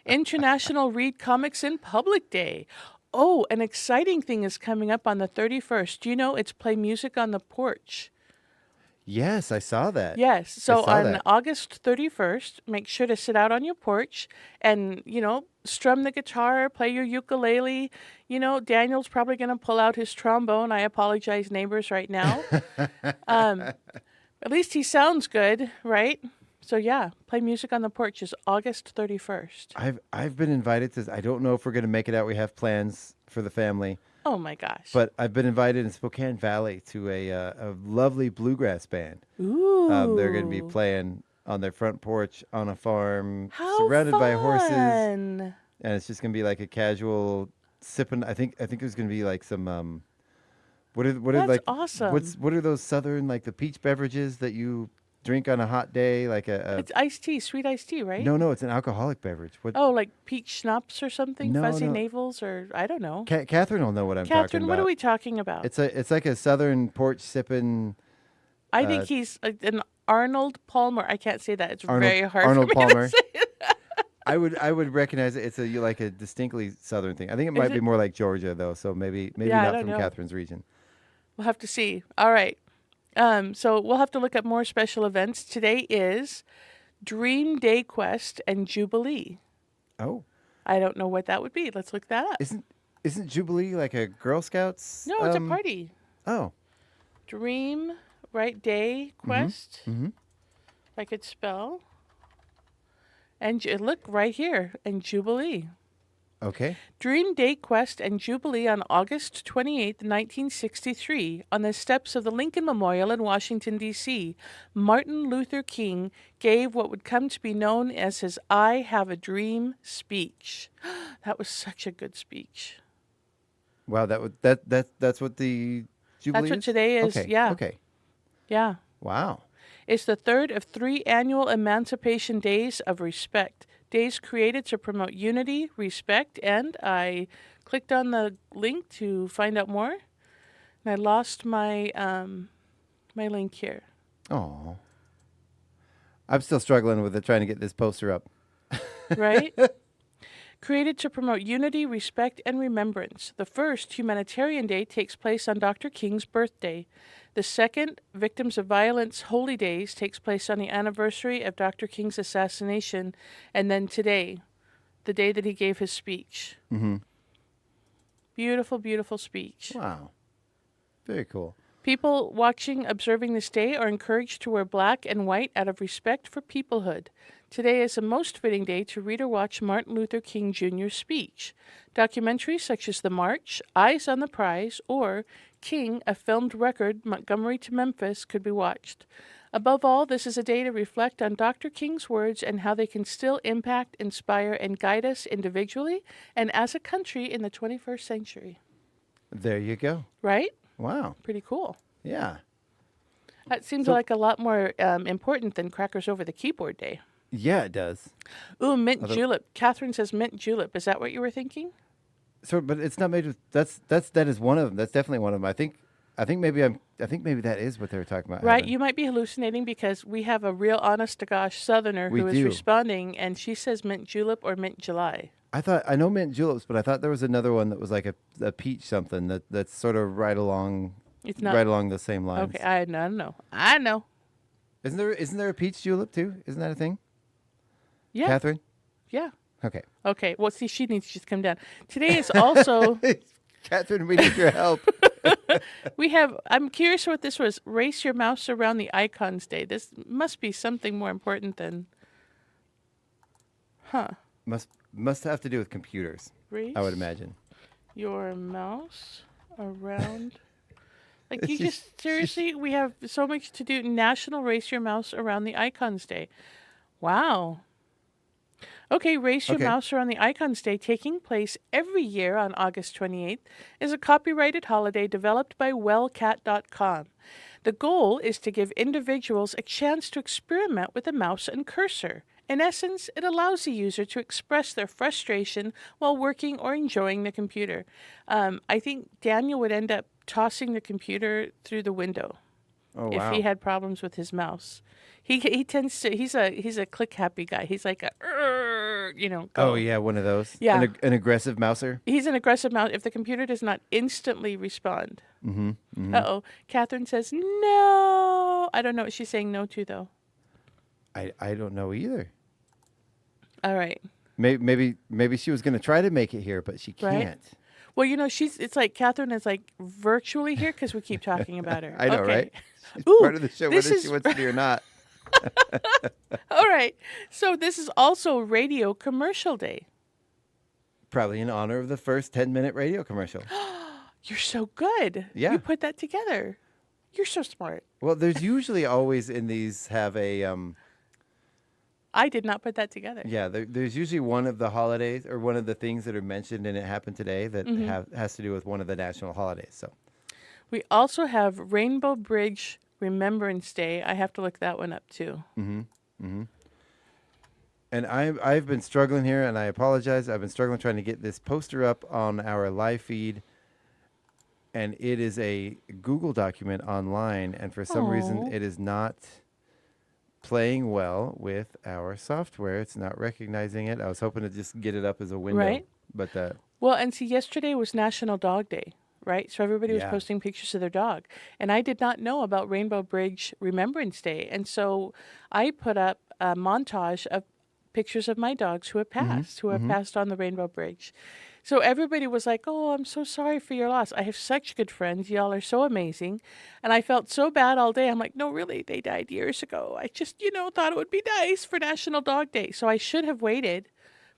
International Read Comics in Public Day. Oh, an exciting thing is coming up on the 31st. Do you know it's Play Music on the Porch? Yes, I saw that. Yes. So saw on that. August 31st, make sure to sit out on your porch and, strum the guitar, play your ukulele. Daniel's probably going to pull out his trombone. I apologize, neighbors, right now. At least he sounds good, right? So yeah, Play Music on the Porch is August 31st. I've been invited to. I don't know if we're going to make it out. We have plans for the family. Oh my gosh. But I've been invited in Spokane Valley to a lovely bluegrass band. Ooh. They're going to be playing on their front porch on a farm, How surrounded by horses, fun. and it's just going to be like a casual sipping. I think there's going to be like some what are That's like awesome. what are those southern like the peach beverages that you drink on a hot day like a It's iced tea, sweet iced tea, right? no, it's an alcoholic beverage. What? Oh, like peach schnapps or something? No, Fuzzy no. navels or I don't know. Catherine will know what I'm talking Catherine, about. what are we talking about? It's like a southern porch sipping. I think he's an Arnold Palmer. I can't say that. It's very hard Arnold for me Palmer. to say. I would recognize it. It's like a distinctly southern thing. I think it might be it? more like Georgia though, so maybe Yeah, I not don't from know. Catherine's region. We'll have to see. All right. So we'll have to look at more special events. Today is Dream Day Quest and Jubilee. Oh, I don't know what that would be. Let's look that up. isn't Jubilee like a Girl Scouts? No, it's a party. Oh, Dream, right? Day Quest. mhm. If I could spell. And look right here. And Jubilee. okay. Dream Day Quest and Jubilee on August 28, 1963, on the steps of the Lincoln Memorial in Washington, D.C., Martin Luther King gave what would come to be known as his I Have a Dream speech. That was such a good speech. Wow, that's what the Jubilee That's what is? today is, Okay. yeah. Okay. Yeah. Wow. It's the third of 3 annual Emancipation Days of Respect. Days created to promote unity, respect, and I clicked on the link to find out more, and I lost my my link here. Oh. I'm still struggling with trying to get this poster up. Right? Created to promote unity, respect, and remembrance. The first, Humanitarian Day, takes place on Dr. King's birthday. The second, Victims of Violence Holy Days, takes place on the anniversary of Dr. King's assassination. And then today, the day that he gave his speech. Mm-hmm. Beautiful, beautiful speech. Wow. Very cool. People watching, observing this day are encouraged to wear black and white out of respect for peoplehood. Today is a most fitting day to read or watch Martin Luther King Jr.'s speech. Documentaries such as The March, Eyes on the Prize, or King, a filmed record, Montgomery to Memphis, could be watched. Above all, this is a day to reflect on Dr. King's words and how they can still impact, inspire, and guide us individually and as a country in the 21st century. There you go. Right? Wow. Pretty cool. Yeah. That seems So- like a lot more important than Crackers Over the Keyboard Day. Yeah, it does. Ooh, mint julep. Catherine says mint julep. Is that what you were thinking? So, but it's not made with. That is one of them. That's definitely one of them. I think I think maybe that is what they were talking about. Right, having. you might be hallucinating because we have a real honest-to-gosh Southerner We who is do. responding, and she says mint julep or mint July. I know mint juleps, but I thought there was another one that was like a peach something that's sort of right along the same lines. Okay, I know. I know. Isn't there a peach julep too? Isn't that a thing? Yeah. Catherine? Yeah. Okay. Okay. Well, see, she needs to just come down. Today is also Catherine, we need your help. I'm curious what this was. Race your mouse around the icons day. This must be something more important than. Must have to do with computers. Race I would imagine. your mouse around. Like, you just, seriously, we have so much to do. National Race Your Mouse Around the Icons Day. Wow. Okay, Race Your Okay. Mouse Around the Icons Day, taking place every year on August 28th, is a copyrighted holiday developed by wellcat.com. The goal is to give individuals a chance to experiment with a mouse and cursor. In essence, it allows the user to express their frustration while working or enjoying the computer. I think Daniel would end up tossing the computer through the window Oh if wow. he had problems with his mouse. He tends to. He's a click happy guy. He's like a, go. Oh yeah, one of those. Yeah. An aggressive mouser. He's an aggressive mouse. If the computer does not instantly respond. Mm-hmm. Uh-oh. Catherine says no. I don't know what she's saying no to though. I don't know either. All right. Maybe she was going to try to make it here, but she Right. can't. Well, it's like Catherine is like virtually here because we keep talking about her. I know, Okay. right? She's Ooh, part of the show, this whether is- she wants to be or not. All right. So this is also Radio Commercial Day. Probably in honor of the first 10-minute radio commercial. You're so good. Yeah. You put that together. You're so smart. Well, there's usually always in these have a I did not put that together. there's usually one of the holidays or one of the things that are mentioned and it happened today that has to do with one of the national holidays. So We also have Rainbow Bridge Remembrance Day. I have to look that one up too. And I've been struggling here, and I apologize. I've been struggling trying to get this poster up on our live feed, and it is a Google document online, and for some reason Aw. it is not playing well with our software. It's not recognizing it. I was hoping to just get it up as a window, Right. but Well, and see, yesterday was National Dog Day, right? So everybody was Yeah. posting pictures of their dog. And I did not know about Rainbow Bridge Remembrance Day. And so I put up a montage of pictures of my dogs who have passed, passed on the Rainbow Bridge. So everybody was like, oh, I'm so sorry for your loss. I have such good friends. Y'all are so amazing. And I felt so bad all day. I'm like, no, really, they died years ago. I just, thought it would be nice for National Dog Day. So I should have waited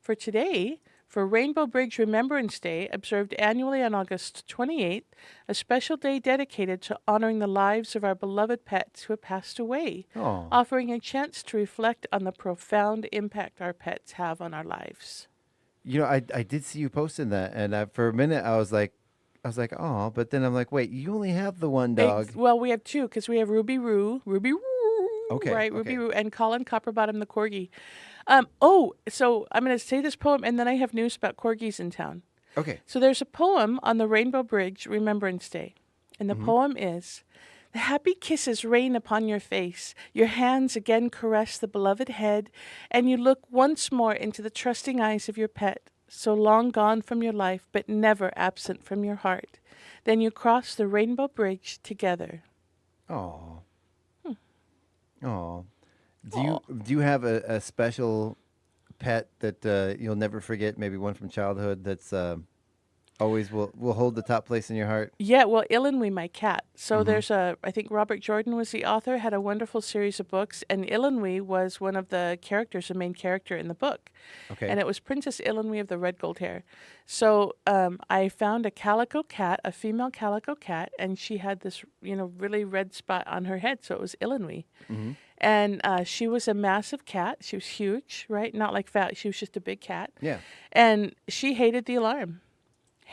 for today for Rainbow Bridge Remembrance Day, observed annually on August 28th, a special day dedicated to honoring the lives of our beloved pets who have passed away, Aw. offering a chance to reflect on the profound impact our pets have on our lives. I did see you posting that, and for a minute I was like, oh, but then I'm like, wait, you only have the one dog. Well, we have two because we have Ruby Roo, Okay, right, okay. Ruby Roo, and Colin Copperbottom the corgi. So I'm going to say this poem, and then I have news about corgis in town. Okay. So there's a poem on the Rainbow Bridge Remembrance Day, and the poem is, the happy kisses rain upon your face, your hands again caress the beloved head, and you look once more into the trusting eyes of your pet, so long gone from your life, but never absent from your heart. Then you cross the Rainbow Bridge together. Oh. Oh. Do you have a special pet that you'll never forget? Maybe one from childhood that's always will hold the top place in your heart. Yeah, well, Ilinwi, my cat. So there's I think Robert Jordan was the author, had a wonderful series of books, and Ilinwi was one of the characters, the main character in the book. Okay. And it was Princess Ilinwi of the red gold hair. So I found a calico cat, a female calico cat, and she had this, really red spot on her head, so it was Ilinwi. And she was a massive cat. She was huge, right? Not like fat. She was just a big cat. Yeah. And she hated the alarm.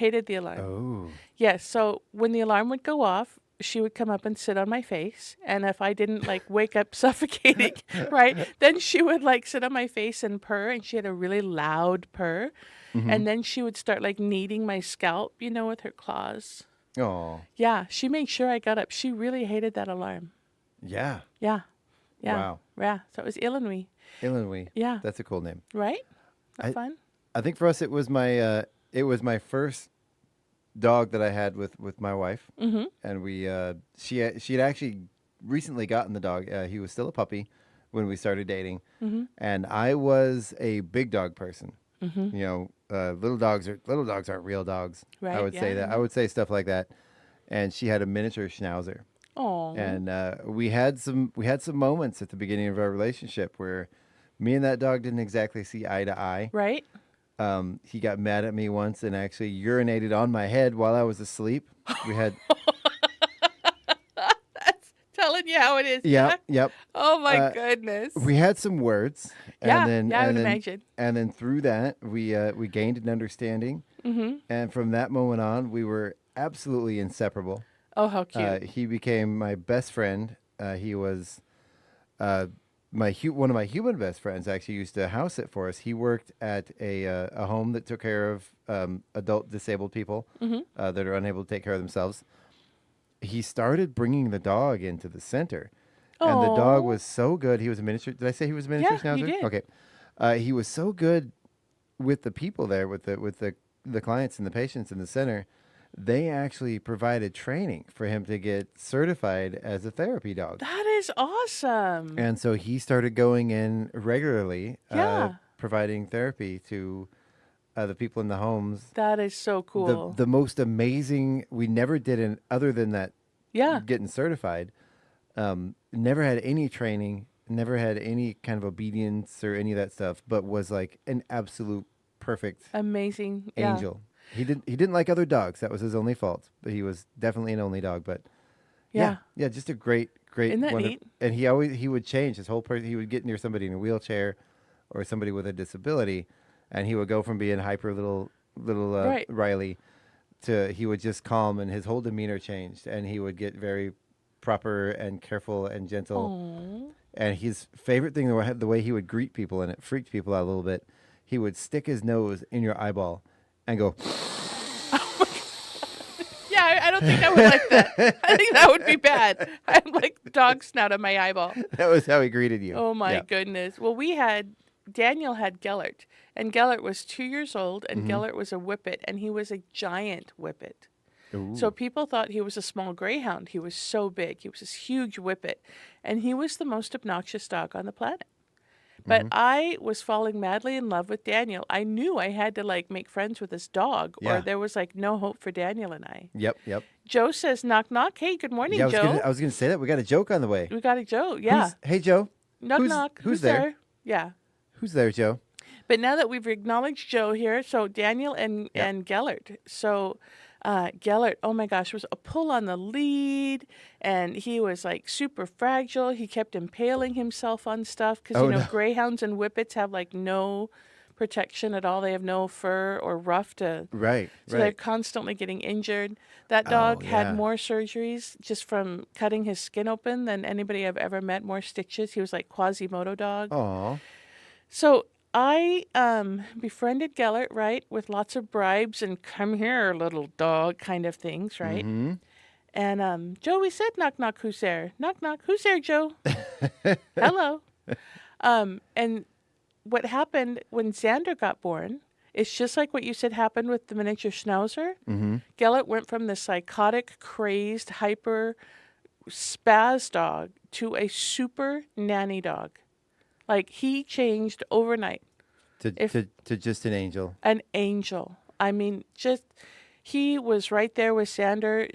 Oh. Yes, so when the alarm would go off, she would come up and sit on my face, and if I didn't wake up suffocating, right, then she would sit on my face and purr, and she had a really loud purr, and then she would start kneading my scalp, with her claws. Oh. Yeah, she made sure I got up. She really hated that alarm. Yeah. Yeah. Yeah. Wow. Yeah. So it was Illinois. Illinois. Yeah. That's a cool name. Right? Not I- fun? I think for us it was my first dog that I had with my wife, and she had actually recently gotten the dog. He was still a puppy when we started dating, and I was a big dog person. You know, little dogs aren't real dogs. Right, I would say yeah, that. yeah. I would say stuff like that. And she had a miniature schnauzer, Oh. and we had some moments at the beginning of our relationship where me and that dog didn't exactly see eye to eye. Right? He got mad at me once and actually urinated on my head while I was asleep. We had That's telling you how it is. yep, Yeah? yep. Oh my goodness. We had some words. Yeah, and then, yeah, I and would then, imagine. And then through that, we gained an understanding. And from that moment on, we were absolutely inseparable. Oh, how cute. He became my best friend. He was one of my human best friends. Actually, used to house sit for us. He worked at a home that took care of adult disabled people that are unable to take care of themselves. He started bringing the dog into the center, and the dog was so good. He was a miniature. Did I say he was a miniature Yeah, schnauzer? you did. Okay. He was so good with the people there, with the clients and the patients in the center. They actually provided training for him to get certified as a therapy dog. That is awesome. And so he started going in regularly, Yeah. providing therapy to the people in the homes. That is so cool. The most amazing, we never did it other than that Yeah. getting certified. Never had any training, never had any kind of obedience or any of that stuff, but was like an absolute perfect Amazing. Yeah. angel. He didn't like other dogs. That was his only fault. But he was definitely an only dog. But Yeah. yeah, just a great Isn't that neat? And he would change his whole person. He would get near somebody in a wheelchair or somebody with a disability, and he would go from being hyper little Right. Riley to he would just calm, and his whole demeanor changed, and he would get very proper and careful and gentle. And his favorite thing, the way he would greet people, and it freaked people out a little bit. He would stick his nose in your eyeball and go. Yeah, I don't think I would like that. I think that would be bad. I'm like dog snout on my eyeball. That was how he greeted you. Oh my Yeah. goodness. Well, Daniel had Gellert, and Gellert was 2 years old, and Gellert was a whippet, and he was a giant whippet. So people thought he was a small greyhound. He was so big. He was this huge whippet, and he was the most obnoxious dog on the planet. But I was falling madly in love with Daniel. I knew I had to like make friends with this dog, Yeah. or there was like no hope for Daniel and I. Yep. Joe says, "Knock, knock." Hey, good morning, Yeah, Joe. I was gonna say that we got a joke on the way. We got a Joe. Yeah. Hey, Joe. Knock, knock. Who's there? Yeah. Who's there, Joe? But now that we've acknowledged Joe here, so Daniel and Gellert. So Gellert, oh my gosh, was a pull on the lead, and he was like super fragile. He kept impaling himself on stuff because, Oh, no. greyhounds and whippets have like no protection at all. They have no fur or ruff to. Right. So they're right. constantly getting injured. That dog had yeah. more surgeries just from cutting his skin open than anybody I've ever met, more stitches. He was like Quasimodo dog. Aw. So I befriended Gellert, right, with lots of bribes and come here, little dog kind of things, right? Mm-hmm. And Joe, we said knock, knock, who's there? Knock, knock, who's there, Joe? Hello. And what happened when Xander got born, it's just like what you said happened with the miniature schnauzer. Mm-hmm. Gellert went from the psychotic, crazed, hyper spaz dog to a super nanny dog. Like he changed overnight. To just an angel. An angel. I mean, he was right there with Xander.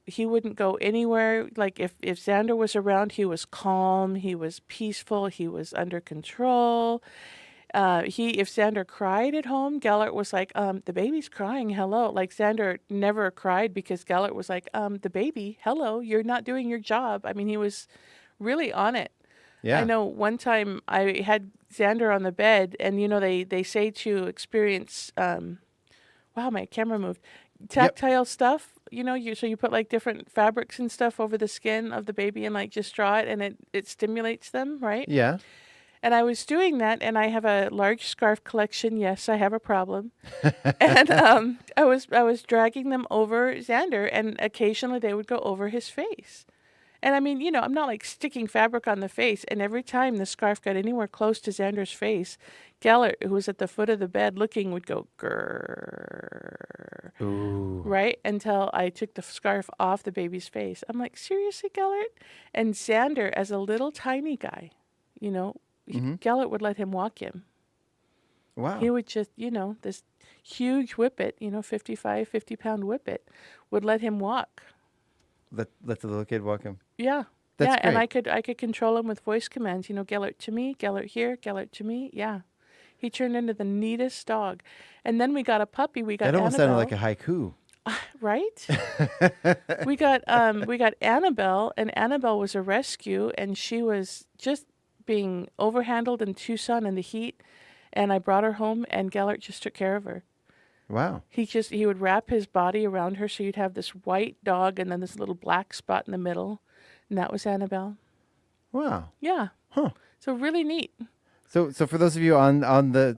He wouldn't go anywhere. Like if Xander was around, he was calm. He was peaceful. He was under control. If Xander cried at home, Gellert was like, the baby's crying. Hello. Like Xander never cried because Gellert was like, the baby, hello, you're not doing your job. I mean, he was really on it. Yeah. I know one time I had Xander on the bed, and they say to experience, wow, my camera moved, tactile stuff. So you put like different fabrics and stuff over the skin of the baby and like just draw it, and it stimulates them, right? Yeah. And I was doing that, and I have a large scarf collection. Yes, I have a problem. And I was dragging them over Xander, and occasionally they would go over his face. And I mean, I'm not like sticking fabric on the face. And every time the scarf got anywhere close to Xander's face, Gellert, who was at the foot of the bed looking, would go grrr. Ooh. Right? Until I took the scarf off the baby's face. I'm like, seriously, Gellert? And Xander, as a little tiny guy, Gellert would let him walk him. Wow. He would just, this huge whippet, 50-pound whippet, would let him walk. Let the little kid walk him. Yeah. That's yeah, and great. I could control him with voice commands. Gellert to me, Gellert here, Gellert to me. Yeah. He turned into the neatest dog. And then we got a puppy. We got That almost Annabelle. sounded like a haiku. Right? we got Annabelle, and Annabelle was a rescue, and she was just being overhandled in Tucson in the heat, and I brought her home, and Gellert just took care of her. Wow. He would wrap his body around her, so you'd have this white dog and then this little black spot in the middle, and that was Annabelle. Wow. Yeah. Huh. So really neat. So for those of you on the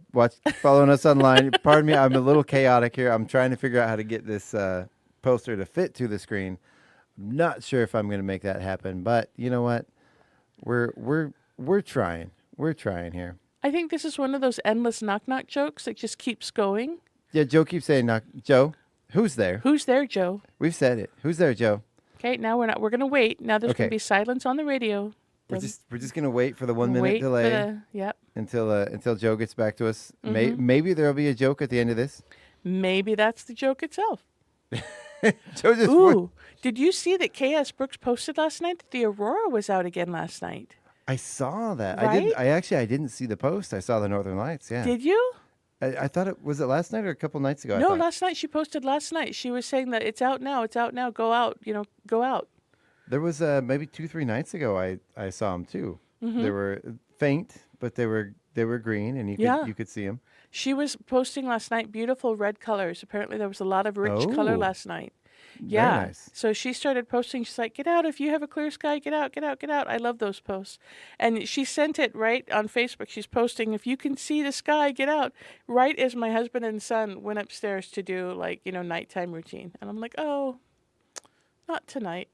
following us online, pardon me, I'm a little chaotic here. I'm trying to figure out how to get this poster to fit to the screen. I'm not sure if I'm going to make that happen, but you know what? We're trying. We're trying here. I think this is one of those endless knock-knock jokes that just keeps going. Yeah, Joe keeps saying knock. Joe, who's there? Who's there, Joe? We've said it. Who's there, Joe? Okay, now we're going to wait. Now there's going to be silence on the radio. We're just going to wait for the 1 minute Wait delay. Yep. Until Joe gets back to us. Maybe there'll be a joke at the end of this. Maybe that's the joke itself. Joe just Ooh, did you see that K.S. Brooks posted last night that the aurora was out again last night? I saw that. Right? I didn't see the post. I saw the Northern Lights. Yeah. Did you? I thought it was last night or a couple nights ago. No, last night. She posted last night. She was saying that it's out now. It's out now. Go out. Go out. There was maybe 2-3 nights ago. I saw them too. They were faint, but they were green, and you could see them. She was posting last night beautiful red colors. Apparently, there was a lot of rich color last night. Yeah. Very nice. So she started posting. She's like, get out. If you have a clear sky, get out, get out, get out. I love those posts. And she sent it right on Facebook. She's posting, if you can see the sky, get out. Right as my husband and son went upstairs to do nighttime routine. And I'm like, oh, not tonight.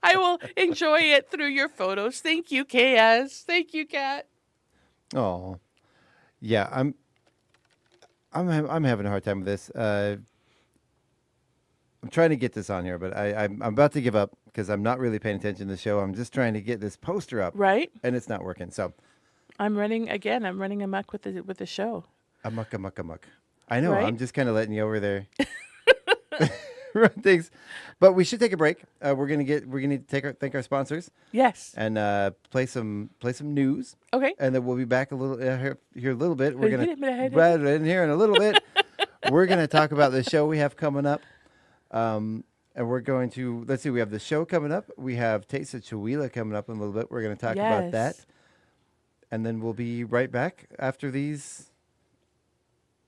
I will enjoy it through your photos. Thank you, KS. Thank you, Kat. Oh, yeah. I'm having a hard time with this. I'm trying to get this on here, but I'm about to give up because I'm not really paying attention to the show. I'm just trying to get this poster up, right? And it's not working. So I'm running amok with the show. Amok. I know. Right? I'm just kind of letting you over there. Run things, but we should take a break. We're gonna thank our sponsors. Yes. And play some news. Okay. And then we'll be back a little here a little bit. We're gonna right in here in a little bit. We're gonna talk about the show we have coming up. And we're going to let's see. We have the show coming up. We have Taste of Chihuahua coming up in a little bit. We're gonna talk about that. And then we'll be right back after these.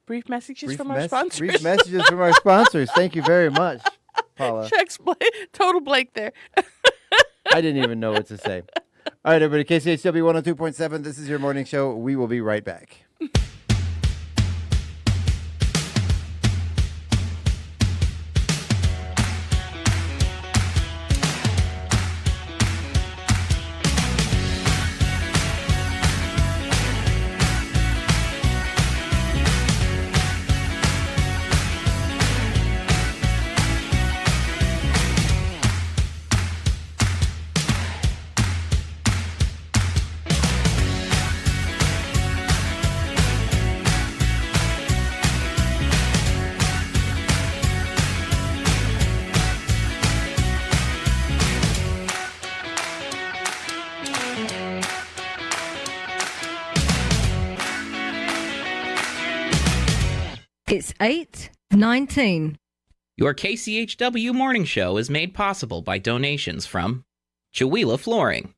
Brief messages from our sponsors. Brief messages from our sponsors. Thank you very much, Paula. Total blank there. I didn't even know what to say. All right, everybody. KCHW 102.7. This is your morning show. We will be right back. It's 8:19. Your KCHW morning show is made possible by donations from Chihuahua Flooring.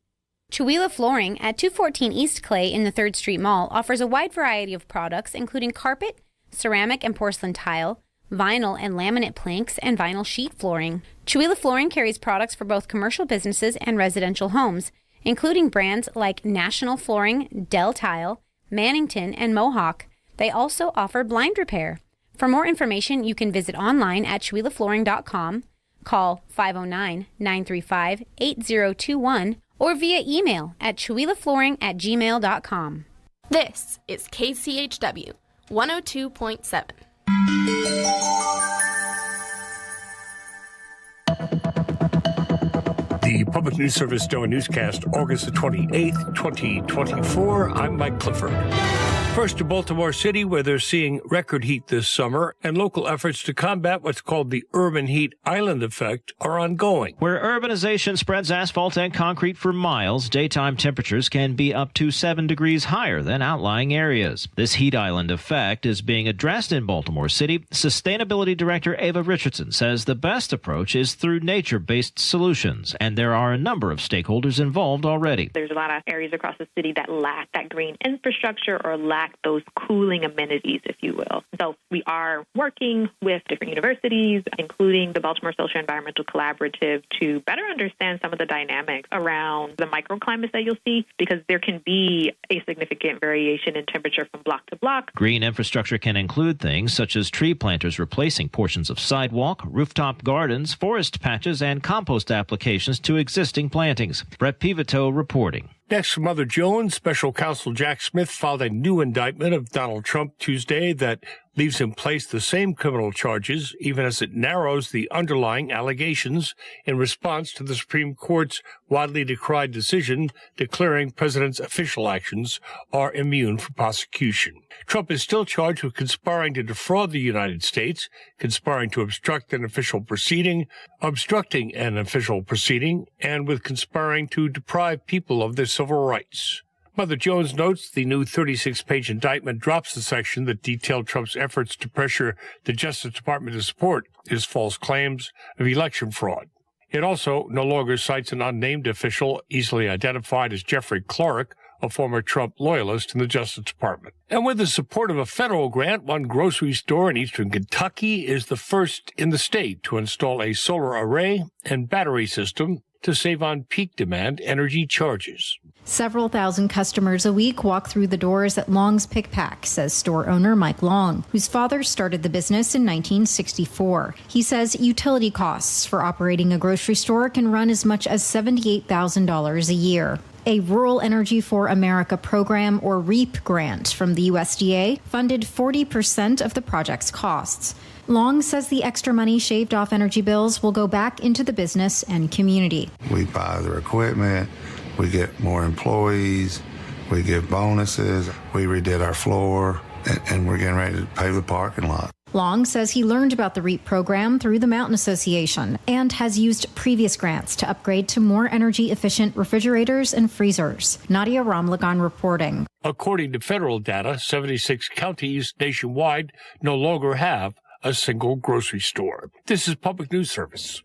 Chihuahua Flooring at 214 East Clay in the 3rd Street Mall offers a wide variety of products including carpet, ceramic and porcelain tile, vinyl and laminate planks, and vinyl sheet flooring. Chihuahua Flooring carries products for both commercial businesses and residential homes, including brands like National Flooring, Del Tile, Mannington, and Mohawk. They also offer blind repair. For more information, you can visit online at ChuilaFlooring.com, call 509-935-8021, or via email at ChuilaFlooring@gmail.com. This is KCHW 102.7. The Public News Service Stoa Newscast, August the 28th, 2024. I'm Mike Clifford. First to Baltimore City, where they're seeing record heat this summer, and local efforts to combat what's called the urban heat island effect are ongoing. Where urbanization spreads asphalt and concrete for miles, daytime temperatures can be up to 7 degrees higher than outlying areas. This heat island effect is being addressed in Baltimore City. Sustainability Director Ava Richardson says the best approach is through nature-based solutions, and there are a number of stakeholders involved already. There's a lot of areas across the city that lack that green infrastructure or lack those cooling amenities, if you will. So we are working with different universities, including the Baltimore Social Environmental Collaborative, to better understand some of the dynamics around the microclimates that you'll see, because there can be a significant variation in temperature from block to block. Green infrastructure can include things such as tree planters replacing portions of sidewalk, rooftop gardens, forest patches, and compost applications to existing plantings. Brett Pivito reporting. Next, from Mother Jones, Special Counsel Jack Smith filed a new indictment of Donald Trump Tuesday that leaves in place the same criminal charges, even as it narrows the underlying allegations in response to the Supreme Court's widely decried decision declaring president's official actions are immune from prosecution. Trump is still charged with conspiring to defraud the United States, conspiring to obstruct an official proceeding, obstructing an official proceeding, and with conspiring to deprive people of their civil rights. Mother Jones notes the new 36-page indictment drops the section that detailed Trump's efforts to pressure the Justice Department to support his false claims of election fraud. It also no longer cites an unnamed official easily identified as Jeffrey Clark, a former Trump loyalist in the Justice Department. And with the support of a federal grant, one grocery store in eastern Kentucky is the first in the state to install a solar array and battery system to save on peak demand energy charges. Several thousand customers a week walk through the doors at Long's Pick Pack, says store owner Mike Long, whose father started the business in 1964. He says utility costs for operating a grocery store can run as much as $78,000 a year. A Rural Energy for America program, or REAP grant from the USDA, funded 40% of the project's costs. Long says the extra money shaved off energy bills will go back into the business and community. We buy their equipment, we get more employees, we give bonuses, we redid our floor, and we're getting ready to pave the parking lot. Long says he learned about the REAP program through the Mountain Association and has used previous grants to upgrade to more energy-efficient refrigerators and freezers. Nadia Ramlagan reporting. According to federal data, 76 counties nationwide no longer have a single grocery store. This is Public News Service.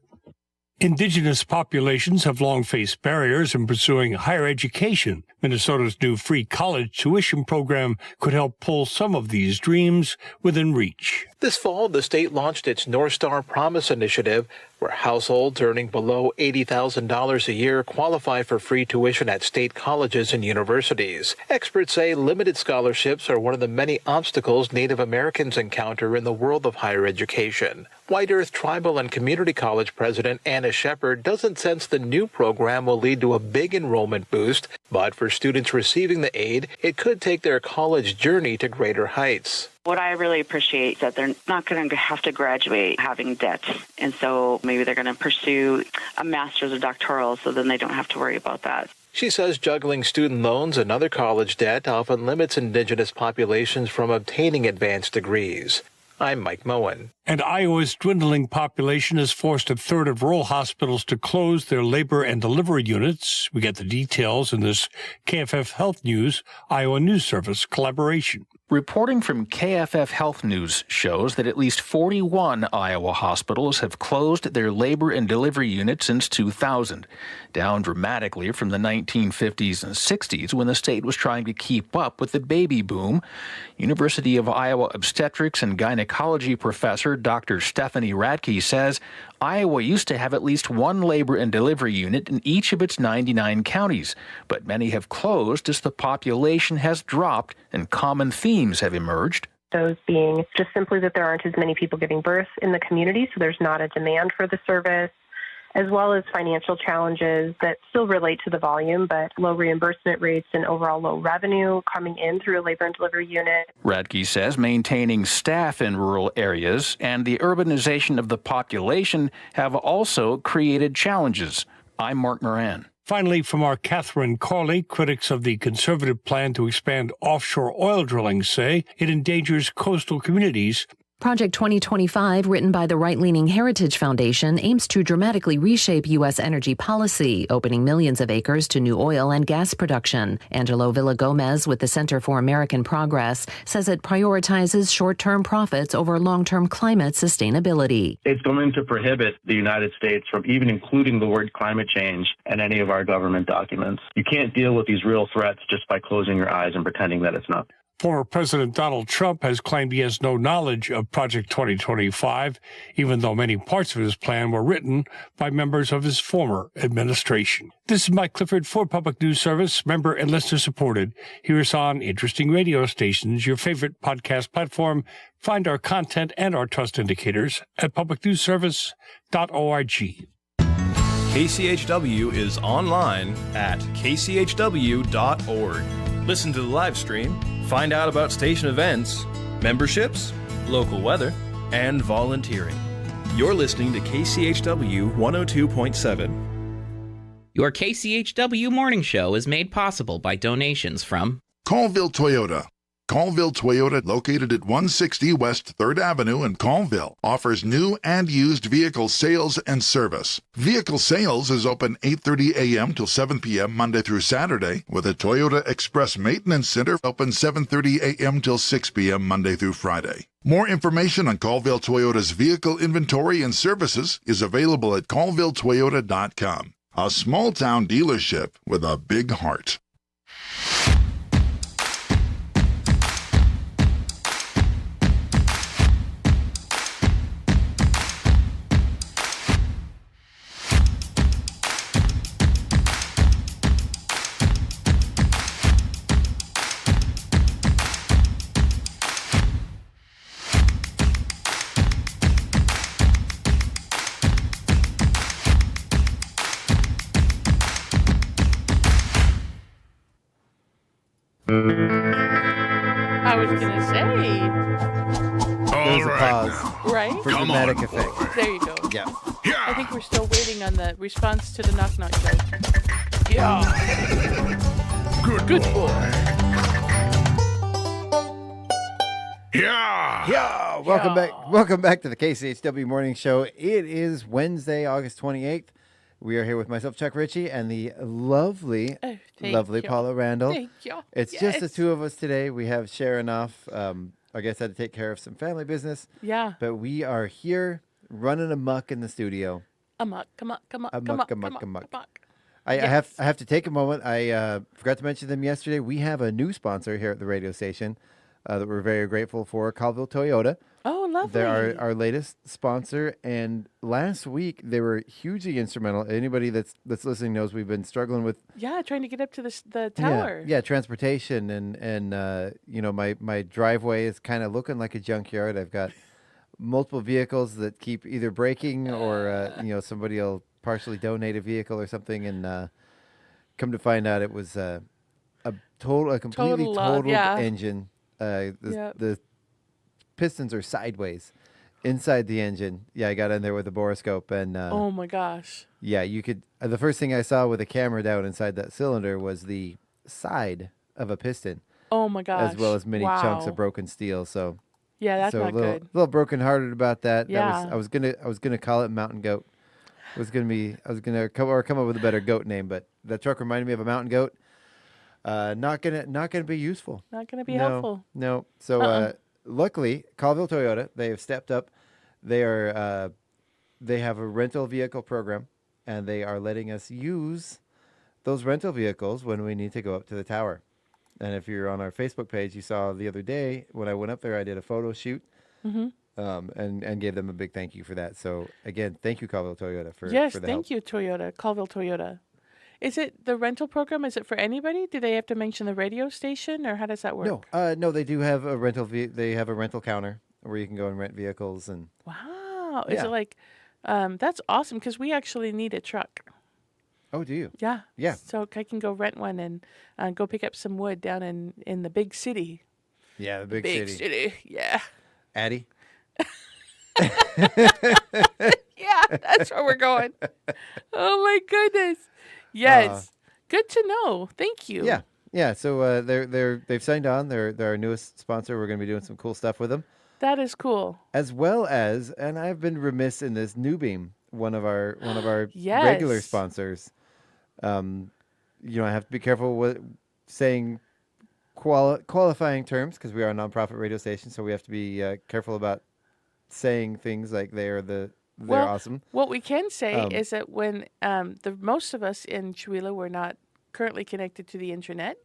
Indigenous populations have long faced barriers in pursuing higher education. Minnesota's new free college tuition program could help pull some of these dreams within reach. This fall, the state launched its North Star Promise initiative, where households earning below $80,000 a year qualify for free tuition at state colleges and universities. Experts say limited scholarships are one of the many obstacles Native Americans encounter in the world of higher education. White Earth Tribal and Community College President Anna Shepard doesn't sense the new program will lead to a big enrollment boost, but for students receiving the aid, it could take their college journey to greater heights. What I really appreciate is that they're not going to have to graduate having debt. And so maybe they're going to pursue a master's or doctoral, so then they don't have to worry about that. She says juggling student loans and other college debt often limits Indigenous populations from obtaining advanced degrees. I'm Mike Moen. And Iowa's dwindling population has forced a third of rural hospitals to close their labor and delivery units. We get the details in this KFF Health News, Iowa News Service collaboration. Reporting from KFF Health News shows that at least 41 Iowa hospitals have closed their labor and delivery units since 2000, down dramatically from the 1950s and 60s when the state was trying to keep up with the baby boom. University of Iowa obstetrics and gynecology professor Dr. Stephanie Radke says Iowa used to have at least one labor and delivery unit in each of its 99 counties, but many have closed as the population has dropped and common themes have emerged. Those being just simply that there aren't as many people giving birth in the community, so there's not a demand for the service, as well as financial challenges that still relate to the volume, but low reimbursement rates and overall low revenue coming in through a labor and delivery unit. Radke says maintaining staff in rural areas and the urbanization of the population have also created challenges. I'm Mark Moran. Finally, from our Catherine Corley, critics of the conservative plan to expand offshore oil drilling say it endangers coastal communities. Project 2025, written by the right-leaning Heritage Foundation, aims to dramatically reshape U.S. energy policy, opening millions of acres to new oil and gas production. Angelo Villagomez with the Center for American Progress says it prioritizes short-term profits over long-term climate sustainability. It's going to prohibit the United States from even including the word climate change in any of our government documents. You can't deal with these real threats just by closing your eyes and pretending that it's not. Former President Donald Trump has claimed he has no knowledge of Project 2025, even though many parts of his plan were written by members of his former administration. This is Mike Clifford for Public News Service, member and listener supported. Here is on interesting radio stations, your favorite podcast platform. Find our content and our trust indicators at publicnewsservice.org. KCHW is online at kchw.org. Listen to the live stream, find out about station events, memberships, local weather, and volunteering. You're listening to KCHW 102.7. Your KCHW morning show is made possible by donations from Colville Toyota. Colville Toyota, located at 160 West 3rd Avenue in Colville, offers new and used vehicle sales and service. Vehicle sales is open 8:30 a.m. till 7 p.m. Monday through Saturday, with a Toyota Express Maintenance Center open 7:30 a.m. till 6 p.m. Monday through Friday. More information on Colville Toyota's vehicle inventory and services is available at colvilletoyota.com. A small-town dealership with a big heart. I was going to say. There's a pause. Right? For dramatic effect. There you go. Yeah. I think we're still waiting on the response to the knock-knock joke. Yeah. Good boy. Yeah. Yeah. Welcome back. Welcome back to the KCHW Morning Show. It is Wednesday, August 28th. We are here with myself, Chuck Ritchie, and the lovely Paula Randall. Thank you. It's just the two of us today. We have Sharon off. I guess had to take care of some family business. Yeah. But we are here running amok in the studio. Amok. I have to take a moment. I forgot to mention them yesterday. We have a new sponsor here at the radio station that we're very grateful for, Colville Toyota. Oh, lovely. They're our latest sponsor, and last week they were hugely instrumental. Anybody that's listening knows we've been struggling with trying to get up to the tower. Yeah, transportation, and my driveway is kind of looking like a junkyard. I've got multiple vehicles that keep either breaking or somebody will partially donate a vehicle or something, and come to find out it was a completely totaled engine. The pistons are sideways inside the engine. Yeah, I got in there with a borescope, and oh my gosh. Yeah, you could. The first thing I saw with a camera down inside that cylinder was the side of a piston. Oh my gosh. As well as many chunks of broken steel. So yeah, that's not good. A little brokenhearted about that. Yeah. I was gonna call it Mountain Goat. I was gonna come up with a better goat name, but that truck reminded me of a mountain goat. Not gonna be useful. Not going to be No, helpful. No. So luckily, Colville Toyota, they have stepped up. They have a rental vehicle program, and they are letting us use those rental vehicles when we need to go up to the tower. And if you're on our Facebook page, you saw the other day when I went up there, I did a photo shoot, and gave them a big thank you for that. So again, thank you, Colville Toyota, for Yes, for the thank help. you, Toyota, Colville Toyota. Is it the rental program? Is it for anybody? Do they have to mention the radio station, or how does that work? No, they do have a rental. They have a rental counter where you can go and rent vehicles. And Wow. Is Yeah. it like, that's awesome because we actually need a truck. oh, do you? Yeah. Yeah. So I can go rent one and go pick up some wood down in the big city. Yeah, the The big city. Yeah. Addie. Yeah, that's where we're going. Oh my goodness. Yes. Good to know. Thank you. Yeah. So they've signed on. They're our newest sponsor. We're going to be doing some cool stuff with them, That is cool. as well as. And I've been remiss in this. New Beam, one of our Yes. regular sponsors. I have to be careful with saying qualifying terms because we are a nonprofit radio station, so we have to be careful about saying things like they're awesome. What we can say Um, is that when the most of us in Chihuahua were not currently connected to the internet,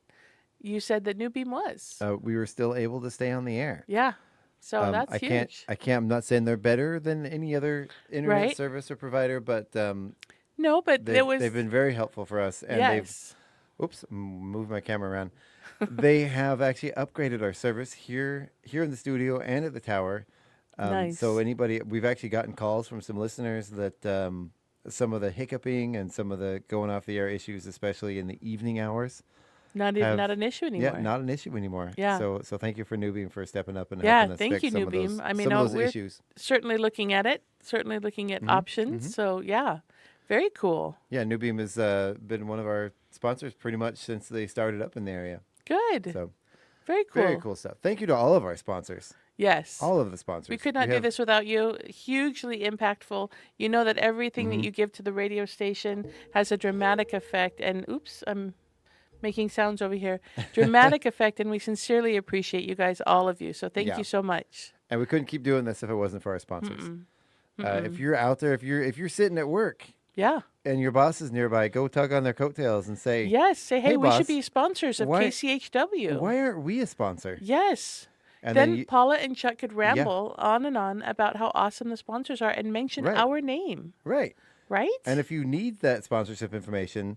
you said that New Beam was. We were still able to stay on the air. Yeah. So that's I huge. I'm not saying they're better than any other internet Right. service or provider, but No, but they've been very helpful for us. And Yes. move my camera around. They have actually upgraded our service here in the studio and at the tower. Nice. So we've actually gotten calls from some listeners that some of the hiccuping and some of the going off the air issues, especially in the evening hours, not an issue anymore. Yeah, not an issue anymore. Yeah. So thank you for New Beam for stepping up and Yeah, helping us thank fix you, some New of Beam. those, I mean, some of those we're issues. certainly looking at it. Certainly looking at options. So yeah, very cool. Yeah, New Beam has been one of our sponsors pretty much since they started up in the area. Good. So Very cool. very cool stuff. Thank you to all of our sponsors. Yes. All of the sponsors. We could not do have- this without you. Hugely impactful. You know that everything Mm-hmm. that you give to the radio station has a dramatic effect. And oops, I'm making sounds over here. Dramatic effect, and we sincerely appreciate you guys, all of you. So thank Yeah. you so much. And we couldn't keep doing this if it wasn't for our sponsors. If you're out there, if you're sitting at work Yeah. and your boss is nearby, go tug on their coattails and say, Yes. Say, hey, we boss, should be sponsors of why- KCHW. why aren't we a sponsor? Yes. And then you- Paula and Chuck could ramble on and on about how awesome the sponsors are and mention Right. our name. Right. Right? And if you need that sponsorship information,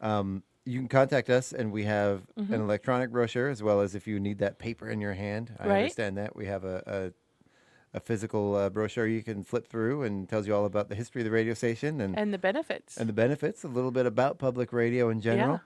you can contact us, and we have an electronic brochure, as well as if you need that paper in your hand. I Right. understand that. We have a physical brochure you can flip through and tells you all about the history of the radio station And the benefits. and the benefits, a little bit about public radio in general,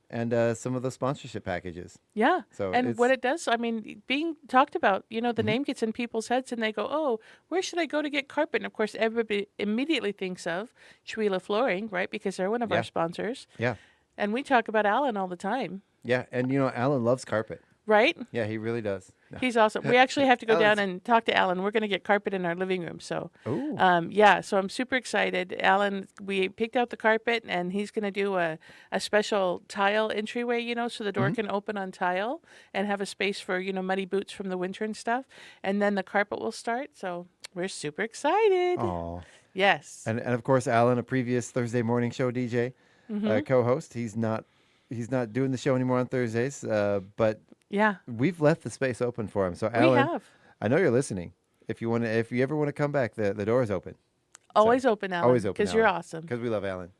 and some of the sponsorship packages. Yeah. So and it's- what it does, I mean, being talked about, the Mm-hmm. name gets in people's heads and they go, oh, where should I go to get carpet? And of course, everybody immediately thinks of Chihuahua Flooring, right? Because they're one of Yeah. our sponsors. Yeah. And we talk about Alan all the time, Yeah. And, Alan loves carpet. right? Yeah, he really does. No. He's awesome. We actually have to go down Alan's- and talk to Alan. We're going to get carpet in our living room. So, Ooh. yeah, so I'm super excited. Alan, we picked out the carpet and he's going to do a special tile entryway, so the door can open on tile and have a space for, muddy boots from the winter and stuff. And then the carpet will start. So we're super excited. Aw. Yes. And of course, Alan, a previous Thursday morning show DJ, co-host. He's not doing the show anymore on Thursdays, but Yeah. we've left the space open for him. So We Alan, have. I know you're listening. If you ever want to come back, the door is open. Always open, Alan. Always open. Because you're awesome. Because we love Alan.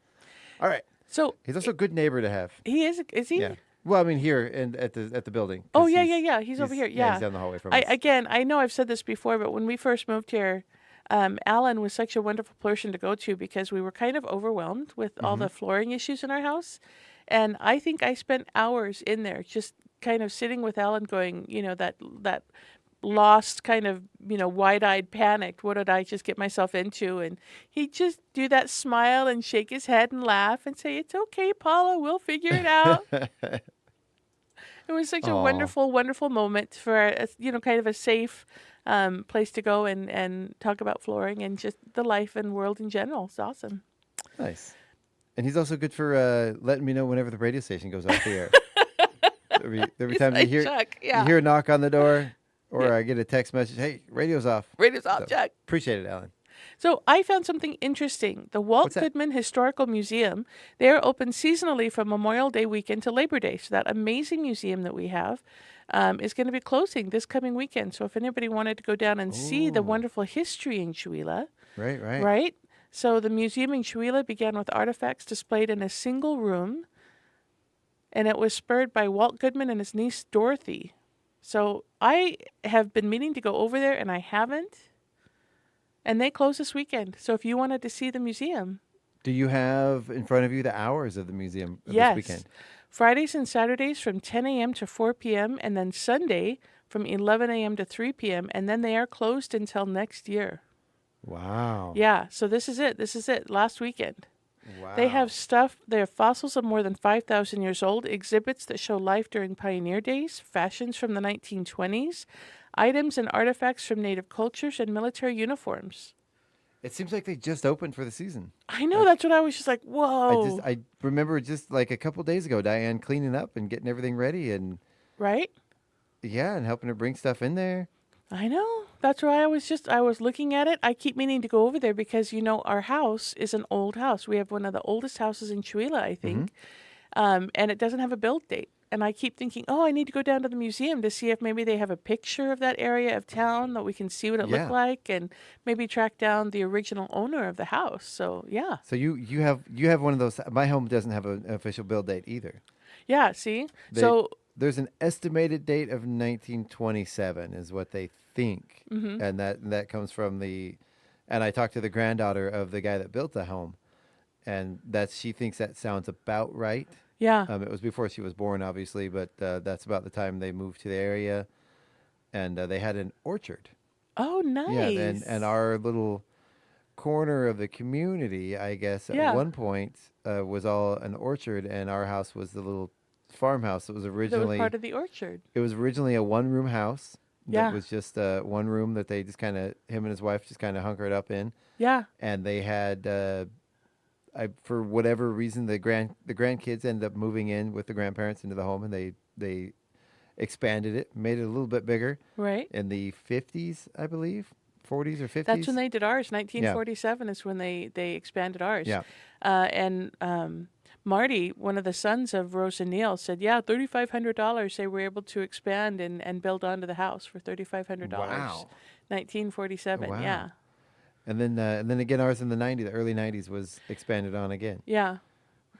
All right. So He's also a good neighbor to have. he is he? Yeah. Well, I mean here and at the building. 'cause Oh, yeah. He's over here. Yeah. He's down the hallway from us. Again, I know I've said this before, but when we first moved here, Alan was such a wonderful person to go to because we were kind of overwhelmed with all the flooring issues in our house. And I think I spent hours in there just kind of sitting with Alan going, that lost kind of, wide-eyed panicked. What did I just get myself into? And he'd just do that smile and shake his head and laugh and say, it's okay, Paula, we'll figure it out. It was such a Aw. wonderful, wonderful moment for, kind of a safe place to go and talk about flooring and just the life and world in general. It's awesome. Nice. And he's also good for letting me know whenever the radio station goes off the air. every time you hear Chuck, you hear a knock on the door, or I get a text message, "Hey, radio's off." Radio's off, Chuck. Appreciate it, Alan. So I found something interesting. The Walt What's that? Goodman Historical Museum, they are open seasonally from Memorial Day weekend to Labor Day. So that amazing museum that we have is going to be closing this coming weekend. So if anybody wanted to go down and see the wonderful history in Chewelah. Right? So the museum in Chewelah began with artifacts displayed in a single room, and it was spurred by Walt Goodman and his niece Dorothy. So I have been meaning to go over there, and I haven't. And they close this weekend. So if you wanted to see the museum. Do you have in front of you the hours of the museum Yes. this weekend? Fridays and Saturdays from 10 a.m. to 4 p.m. and then Sunday from 11 a.m. to 3 p.m. And then they are closed until next year. Wow. Yeah, so this is it. This is it. Last weekend. Wow. They have stuff. They have fossils of more than 5,000 years old, exhibits that show life during pioneer days, fashions from the 1920s, items and artifacts from native cultures, and military uniforms. It seems like they just opened for the season. I know. That's what I was just like, whoa. I remember just like a couple days ago, Diane cleaning up and getting everything ready and. Right? Yeah, and helping her bring stuff in there. I know. That's why I was looking at it. I keep meaning to go over there because, our house is an old house. We have one of the oldest houses in Chewelah, I think. And it doesn't have a build date. And I keep thinking, I need to go down to the museum to see if maybe they have a picture of that area of town that we can see what it looked like and maybe track down the original owner of the house. So, yeah. So you have one of those. My home doesn't have an official build date either. Yeah, see? There's an estimated date of 1927 is what they think. And that comes from and I talked to the granddaughter of the guy that built the home, and she thinks that sounds about right. Yeah. It was before she was born, obviously, but that's about the time they moved to the area, and they had an orchard. Oh, nice. Yeah, and our little corner of the community, I guess, at one point was all an orchard, and our house was the little farmhouse. It was originally part of the orchard. It was originally a one-room house. Yeah. That was just one room that they just kind of him and his wife just kind of hunkered up in. Yeah. And they had. For whatever reason, the grandkids ended up moving in with the grandparents into the home, and they expanded it, made it a little bit bigger. Right. In the 50s, I believe, 40s or 50s. That's when they did ours. 1947 is when they expanded ours. Yeah. And Marty, one of the sons of Rose and Neil, said, $3,500 they were able to expand and build onto the house for $3,500. Wow. 1947, wow. Yeah. And then again, ours in the early 90s was expanded on again. Yeah.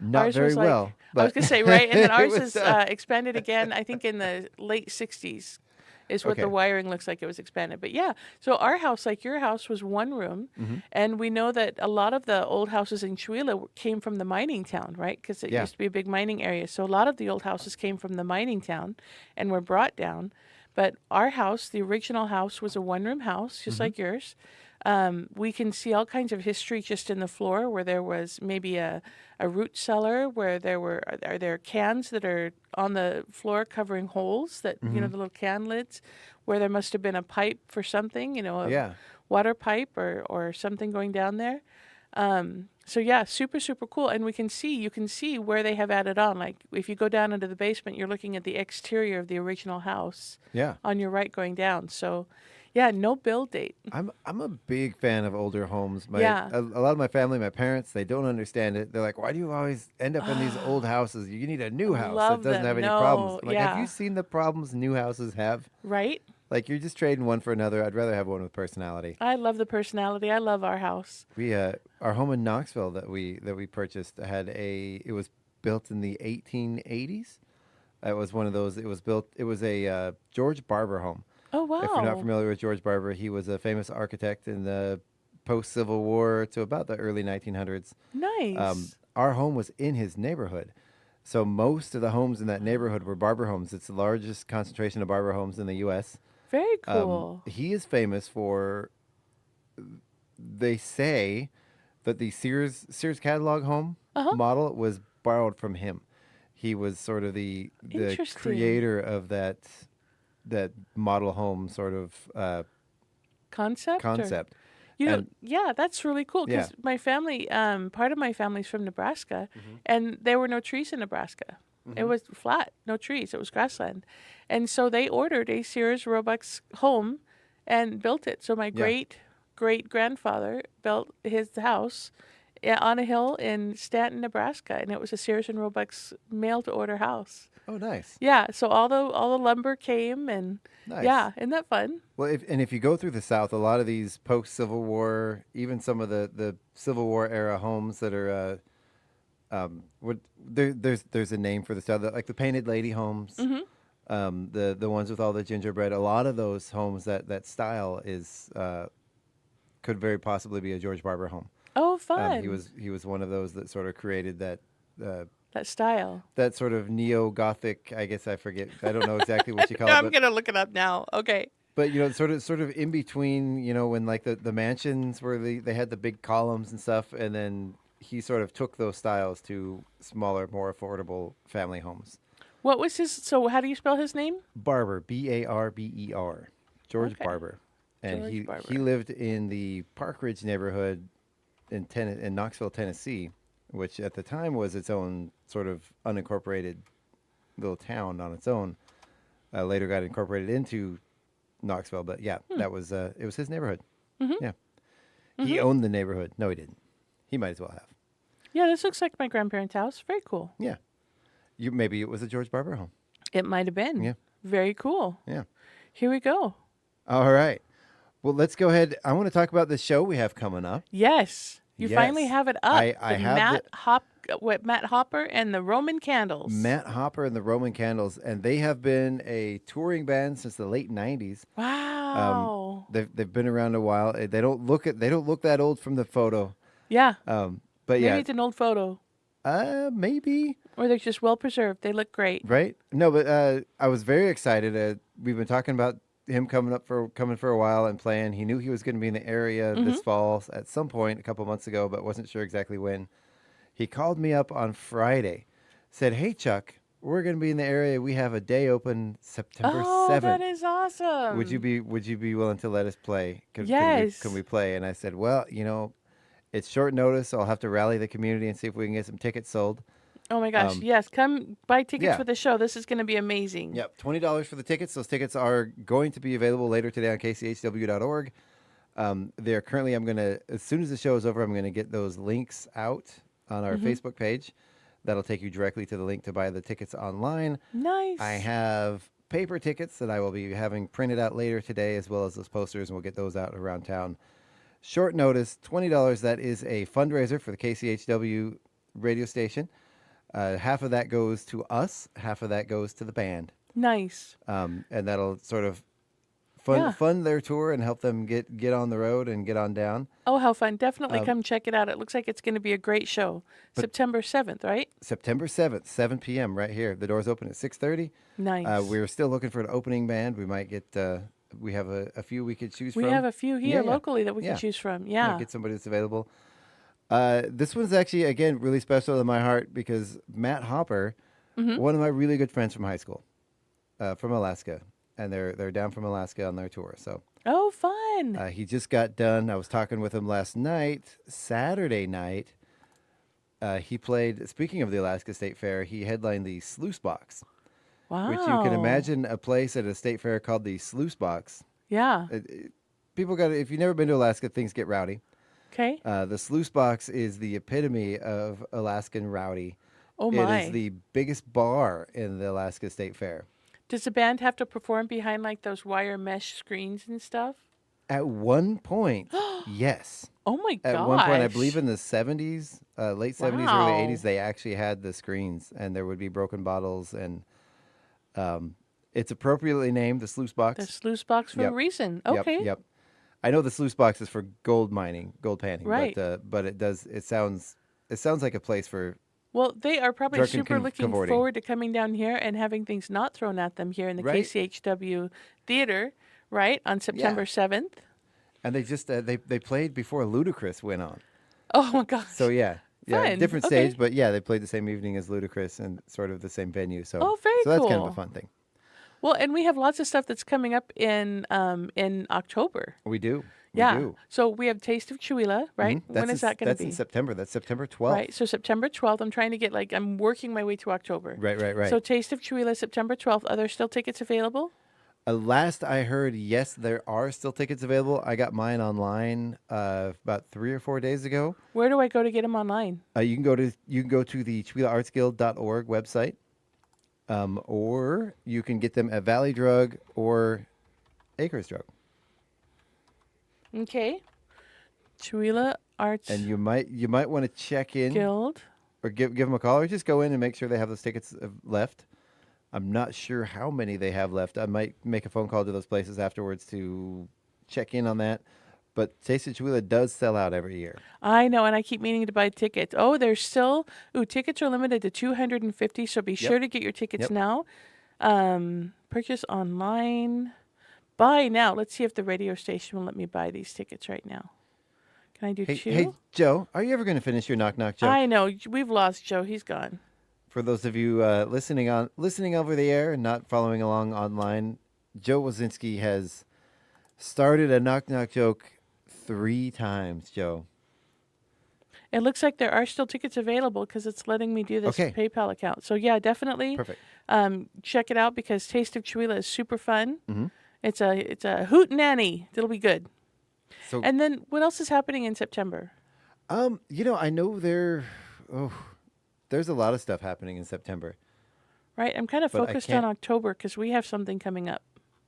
Not ours very was well. But I was going to say, right, and then ours is expanded again, I think in the late 60s is what the wiring looks like it was expanded. But yeah, so our house, like your house, was one room. And we know that a lot of the old houses in Chewelah came from the mining town, right? Because it used to be a big mining area. So a lot of the old houses came from the mining town and were brought down. But our house, the original house, was a one-room house, just like yours. We can see all kinds of history just in the floor where there was maybe a root cellar where are there cans that are on the floor covering holes that, the little can lids where there must have been a pipe for something, a water pipe or something going down there. So yeah, super, super cool. And you can see where they have added on. Like if you go down into the basement, you're looking at the exterior of the original house on your right going down. So yeah, no build date. I'm a big fan of older homes. A lot of my family, my parents, they don't understand it. They're like, why do you always end up in these old houses? You need a new house that doesn't have any problems. I'm like, have you seen the problems new houses have? Right. Like you're just trading one for another. I'd rather have one with personality. I love the personality. I love our house. We our home in Knoxville that we purchased it was built in the 1880s. It was one of those. It was a George Barber home. Oh, wow. If you're not familiar with George Barber, he was a famous architect in the post-Civil War to about the early 1900s. Nice. Our home was in his neighborhood. So most of the homes in that neighborhood were Barber homes. It's the largest concentration of Barber homes in the U.S. Very cool. He is famous for, they say, that the Sears catalog home model was borrowed from him. He was sort of the creator of that model home sort of concept. That's really cool because my family, part of my family's from Nebraska, and there were no trees in Nebraska. It was flat, no trees. It was grassland. And so they ordered a Sears Roebuck's home and built it. So my great-great-grandfather built his house on a hill in Stanton, Nebraska, and it was a Sears and Roebuck's mail-to-order house. Oh, nice. Yeah, so all the lumber came, and Nice. yeah, isn't that fun? Well, if you go through the South, a lot of these post-Civil War, even some of the Civil War era homes that are, there's a name for the style, like the Painted Lady homes, the ones with all the gingerbread. A lot of those homes, that style is could very possibly be a George Barber home. Oh, fun. He was one of those that sort of created that. That style. That sort of neo-Gothic, I guess I forget. I don't know exactly what you call No, it. I'm going to look it up now. Okay. But, sort of in between, when like the mansions where they had the big columns and stuff, and then he sort of took those styles to smaller, more affordable family homes. What was so how do you spell his name? Barber, Barber. George Okay. Barber. And George Barber. he lived in the Park Ridge neighborhood in Knoxville, Tennessee, which at the time was its own sort of unincorporated little town on its own. Later got incorporated into Knoxville, but yeah, that was it was his neighborhood. Yeah, he owned the neighborhood. No, he didn't. He might as well have. Yeah, this looks like my grandparents' house. Very cool. Yeah, maybe it was a George Barber home. It might have been. Yeah. Very cool. Yeah. Here we go. All right. Well, let's go ahead. I want to talk about the show we have coming up. Yes. You Yes. finally have it up. I have Matt Hopper and the Roman Candles. Matt Hopper and the Roman Candles, and they have been a touring band since the late '90s. Wow. They've been around a while. They don't look that old from the photo. Yeah. But Maybe yeah, it's an old photo. maybe. Or they're just well preserved. They look great. Right? No, but I was very excited. We've been talking about him coming for a while and playing. He knew he was going to be in the area this fall at some point a couple months ago, but wasn't sure exactly when. He called me up on Friday, said, "Hey Chuck, we're going to be in the area. We have a day open September 7th. That is awesome. Would you be willing to let us play? Yes. Can we play?" And I said, "Well, it's short notice. So I'll have to rally the community and see if we can get some tickets sold." Oh my gosh, yes. Come buy tickets yeah. for the show. This is going to be amazing. Yep, $20 for the tickets. Those tickets are going to be available later today on kchw.org. They're currently, as soon as the show is over, I'm going to get those links out on our Facebook page. That'll take you directly to the link to buy the tickets online. Nice. I have paper tickets that I will be having printed out later today, as well as those posters, and we'll get those out around town. Short notice, $20. That is a fundraiser for the KCHW radio station. Half of that goes to us, half of that goes to the band. Nice. And that'll sort of fund their tour and help them get on the road and get on down. Oh, how fun. Definitely come check it out. It looks like it's going to be a great show. September 7th, right? September 7th, 7 p.m. right here. The doors open at 6:30. Nice. We're still looking for an opening band. We might get, we have a few we could choose from. We have a few here locally that we can choose from. Yeah. Get somebody that's available. This one's actually, again, really special to my heart because Matt Hopper, one of my really good friends from high school, from Alaska, and they're down from Alaska on their tour. So, oh, fun! He just got done. I was talking with him last night, Saturday night. He played. Speaking of the Alaska State Fair, he headlined the Sluice Box. Wow! Which you can imagine a place at a state fair called the Sluice Box. Yeah. People got. If you've never been to Alaska, things get rowdy. Okay. The Sluice Box is the epitome of Alaskan rowdy. Oh, my. It is the biggest bar in the Alaska State Fair. Does the band have to perform behind like those wire mesh screens and stuff? At one point, yes. Oh, my gosh. At one point, I believe in the 70s, late 70s, Wow. early 80s, they actually had the screens, and there would be broken bottles, and it's appropriately named the Sluice Box. The Sluice Box for a reason. Okay. Yep. I know the Sluice Box is for gold mining, gold panning, right? But it sounds like a place for. Well, they are probably drunken super looking cavorting. forward to coming down here and having things not thrown at them here in the Right. KCHW theater, right, on September 7th. And they just they played before Ludacris went on. Oh my gosh! So yeah, Fun. different Okay. stage, but yeah, they played the same evening as Ludacris and sort of the same venue. So Oh, very so that's kind cool. of a fun thing. Well, and we have lots of stuff that's coming up in October. We do. Yeah. We do. So we have Taste of Chihuahua, right? When is that going to be? That's in September. That's September 12th. Right. So September 12th. I'm trying to get I'm working my way to October. Right. So Taste of Chihuahua, September 12th. Are there still tickets available? Last I heard, yes, there are still tickets available. I got mine online about 3 or 4 days ago. Where do I go to get them online? You can go to the ChihuahuaArtsGuild.org website, or you can get them at Valley Drug or Acres Drug. Okay. Chihuahua Arts. And you might want to check in Guild, or give them a call, or just go in and make sure they have those tickets left. I'm not sure how many they have left. I might make a phone call to those places afterwards to check in on that. But Taste of Chihuahua does sell out every year. I know, and I keep meaning to buy tickets. Oh, there's still tickets are limited to 250, so be sure to get your tickets now. Purchase online. Buy now. Let's see if the radio station will let me buy these tickets right now. Can I do two? Hey, Joe, are you ever going to finish your knock knock joke? I know. We've lost Joe. He's gone. For those of you listening over the air and not following along online, Joe Wazinski has started a knock knock joke 3 times, Joe. It looks like there are still tickets available because it's letting me do this PayPal account. So yeah, definitely. Perfect. Check it out because Taste of Chihuahua is super fun. Mm-hmm. It's a hoot nanny. It'll be good. So, and then what else is happening in September? I know there's a lot of stuff happening in September. Right. I'm kind of focused on October because we have something coming up.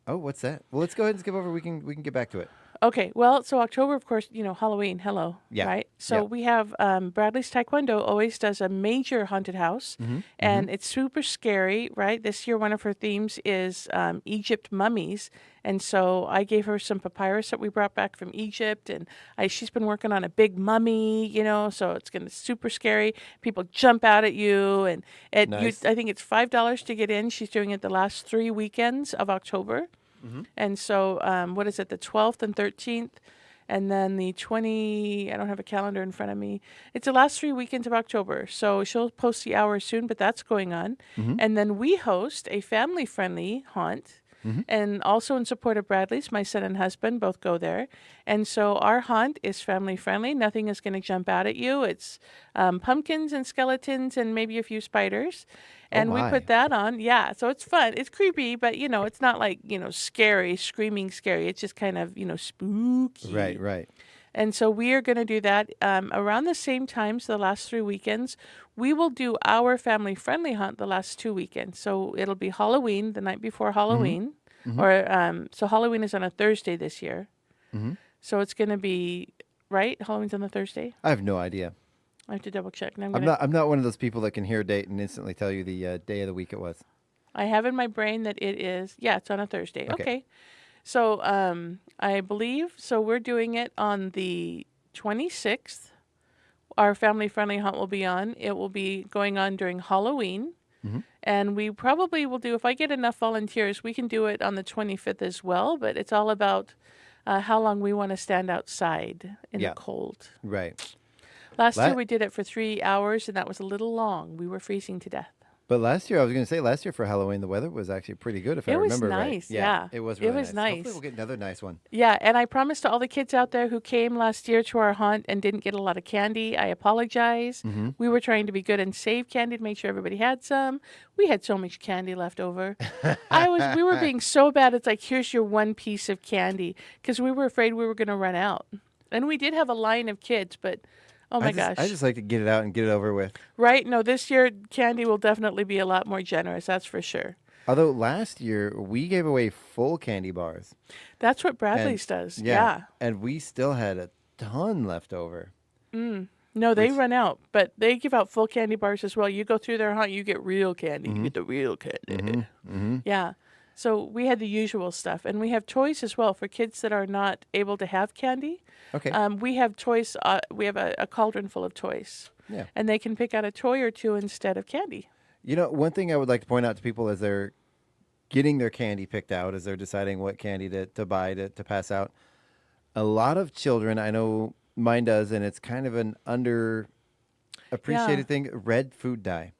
Oh, what's that? Well, let's go ahead and skip over. We can get back to it. Okay. Well, so October, of course, Halloween. Hello. Yeah. Right. So we have Bradley's Taekwondo always does a major haunted house, and it's super scary. Right. This year, one of her themes is Egypt mummies, and so I gave her some papyrus that we brought back from Egypt, and she's been working on a big mummy. So it's gonna be super scary. People jump out at you, and Nice. I think it's $5 to get in. She's doing it the last 3 weekends of October. And so, what is it, the 12th and 13th, and then the 20, I don't have a calendar in front of me. It's the last 3 weekends of October. So she'll post the hours soon, but that's going on. And then we host a family-friendly haunt. And also in support of Bradley's, my son and husband both go there. And so our haunt is family-friendly. Nothing is going to jump out at you. It's pumpkins and skeletons and maybe a few spiders. And we put that on. Yeah, so it's fun. It's creepy, but, it's not like, scary, screaming scary. It's just kind of, spooky. Right. And so we are going to do that around the same time. So the last 3 weekends, we will do our family-friendly hunt the last 2 weekends. So it'll be Halloween, the night before Halloween. So Halloween is on a Thursday this year. So it's going to be, right? Halloween's on the Thursday? I have no idea. I have to double check. And I'm not one of those people that can hear a date and instantly tell you the day of the week it was. I have in my brain that it is, it's on a Thursday. Okay. So I believe, we're doing it on the 26th. Our family-friendly hunt will be on. It will be going on during Halloween. And we probably will do, if I get enough volunteers, we can do it on the 25th as well. But it's all about how long we want to stand outside in the cold. Right. Last year we did it for 3 hours, and that was a little long. We were freezing to death. But last year for Halloween, the weather was actually pretty good, if I remember right. It was nice, yeah. It was really nice. Hopefully we'll get another nice one. Yeah, and I promised to all the kids out there who came last year to our hunt and didn't get a lot of candy, I apologize. We were trying to be good and save candy to make sure everybody had some. We had so much candy left over. We were being so bad. It's like, here's your one piece of candy, because we were afraid we were going to run out. And we did have a line of kids, but... Oh my gosh. I just like to get it out and get it over with. Right? No, this year candy will definitely be a lot more generous, that's for sure. Although last year we gave away full candy bars. That's what Bradley's does. Yeah. And we still had a ton left over. No, they run out, but they give out full candy bars as well. You go through their hunt, you get real candy. You get the real candy. Yeah. So we had the usual stuff, and we have toys as well for kids that are not able to have candy. Okay. We have toys. We have a cauldron full of toys. Yeah. And they can pick out a toy or two instead of candy. One thing I would like to point out to people as they're getting their candy picked out, as they're deciding what candy to buy to pass out, a lot of children, I know mine does, and it's kind of an underappreciated thing, red food dye.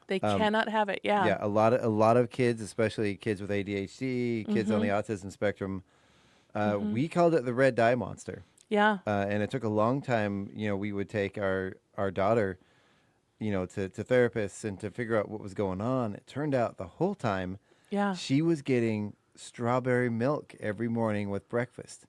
They cannot have it. Yeah. Yeah, a lot of kids, especially kids with ADHD, kids on the autism spectrum. We called it the red dye monster. Yeah. And it took a long time. We would take our daughter, to therapists and to figure out what was going on. It turned out the whole time, she was getting strawberry milk every morning with breakfast.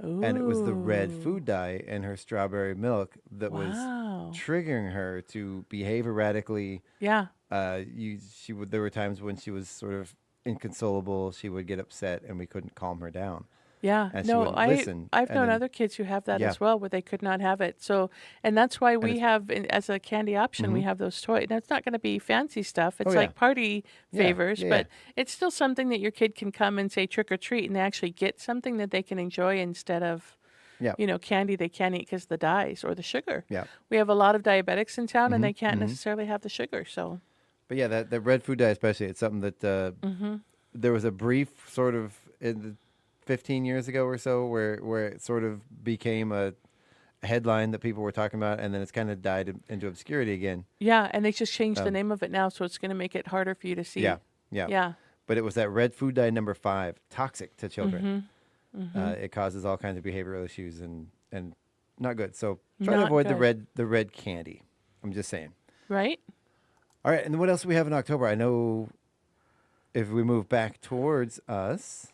Ooh. And it was the red food dye in her strawberry milk that was Wow. triggering her to behave erratically. Yeah. There were times when she was sort of inconsolable. She would get upset, and we couldn't calm her down. Yeah. And she wouldn't listen. I've And known then- other kids who have that Yeah. as well, where they could not have it. So, and that's why we have, as a candy option, we Mhm. have those toys. Now, it's not going to be fancy stuff. It's Oh, yeah. like party Yeah, favors, yeah, but it's still something that your kid can come and say trick or treat, and they actually get something that they can enjoy instead of, Yeah. candy they can't eat because the dyes or the sugar. Yeah. We have a lot of diabetics in town, and they can't mhm. necessarily have the sugar. So, But yeah, that red food dye especially, it's something that there was a brief sort of 15 years ago or so where it sort of became a headline that people were talking about, and then it's kind of died into obscurity again. yeah, and they just changed the Um, name of it now, so it's going to make it harder for you to see. Yeah. Yeah. But it was that red food dye number 5, toxic to children. Mhm. It causes all kinds of behavioral issues and not good. So try to Not avoid good. the red candy. I'm just saying. Right? All right, and then what else do we have in October? I know if we move back towards us,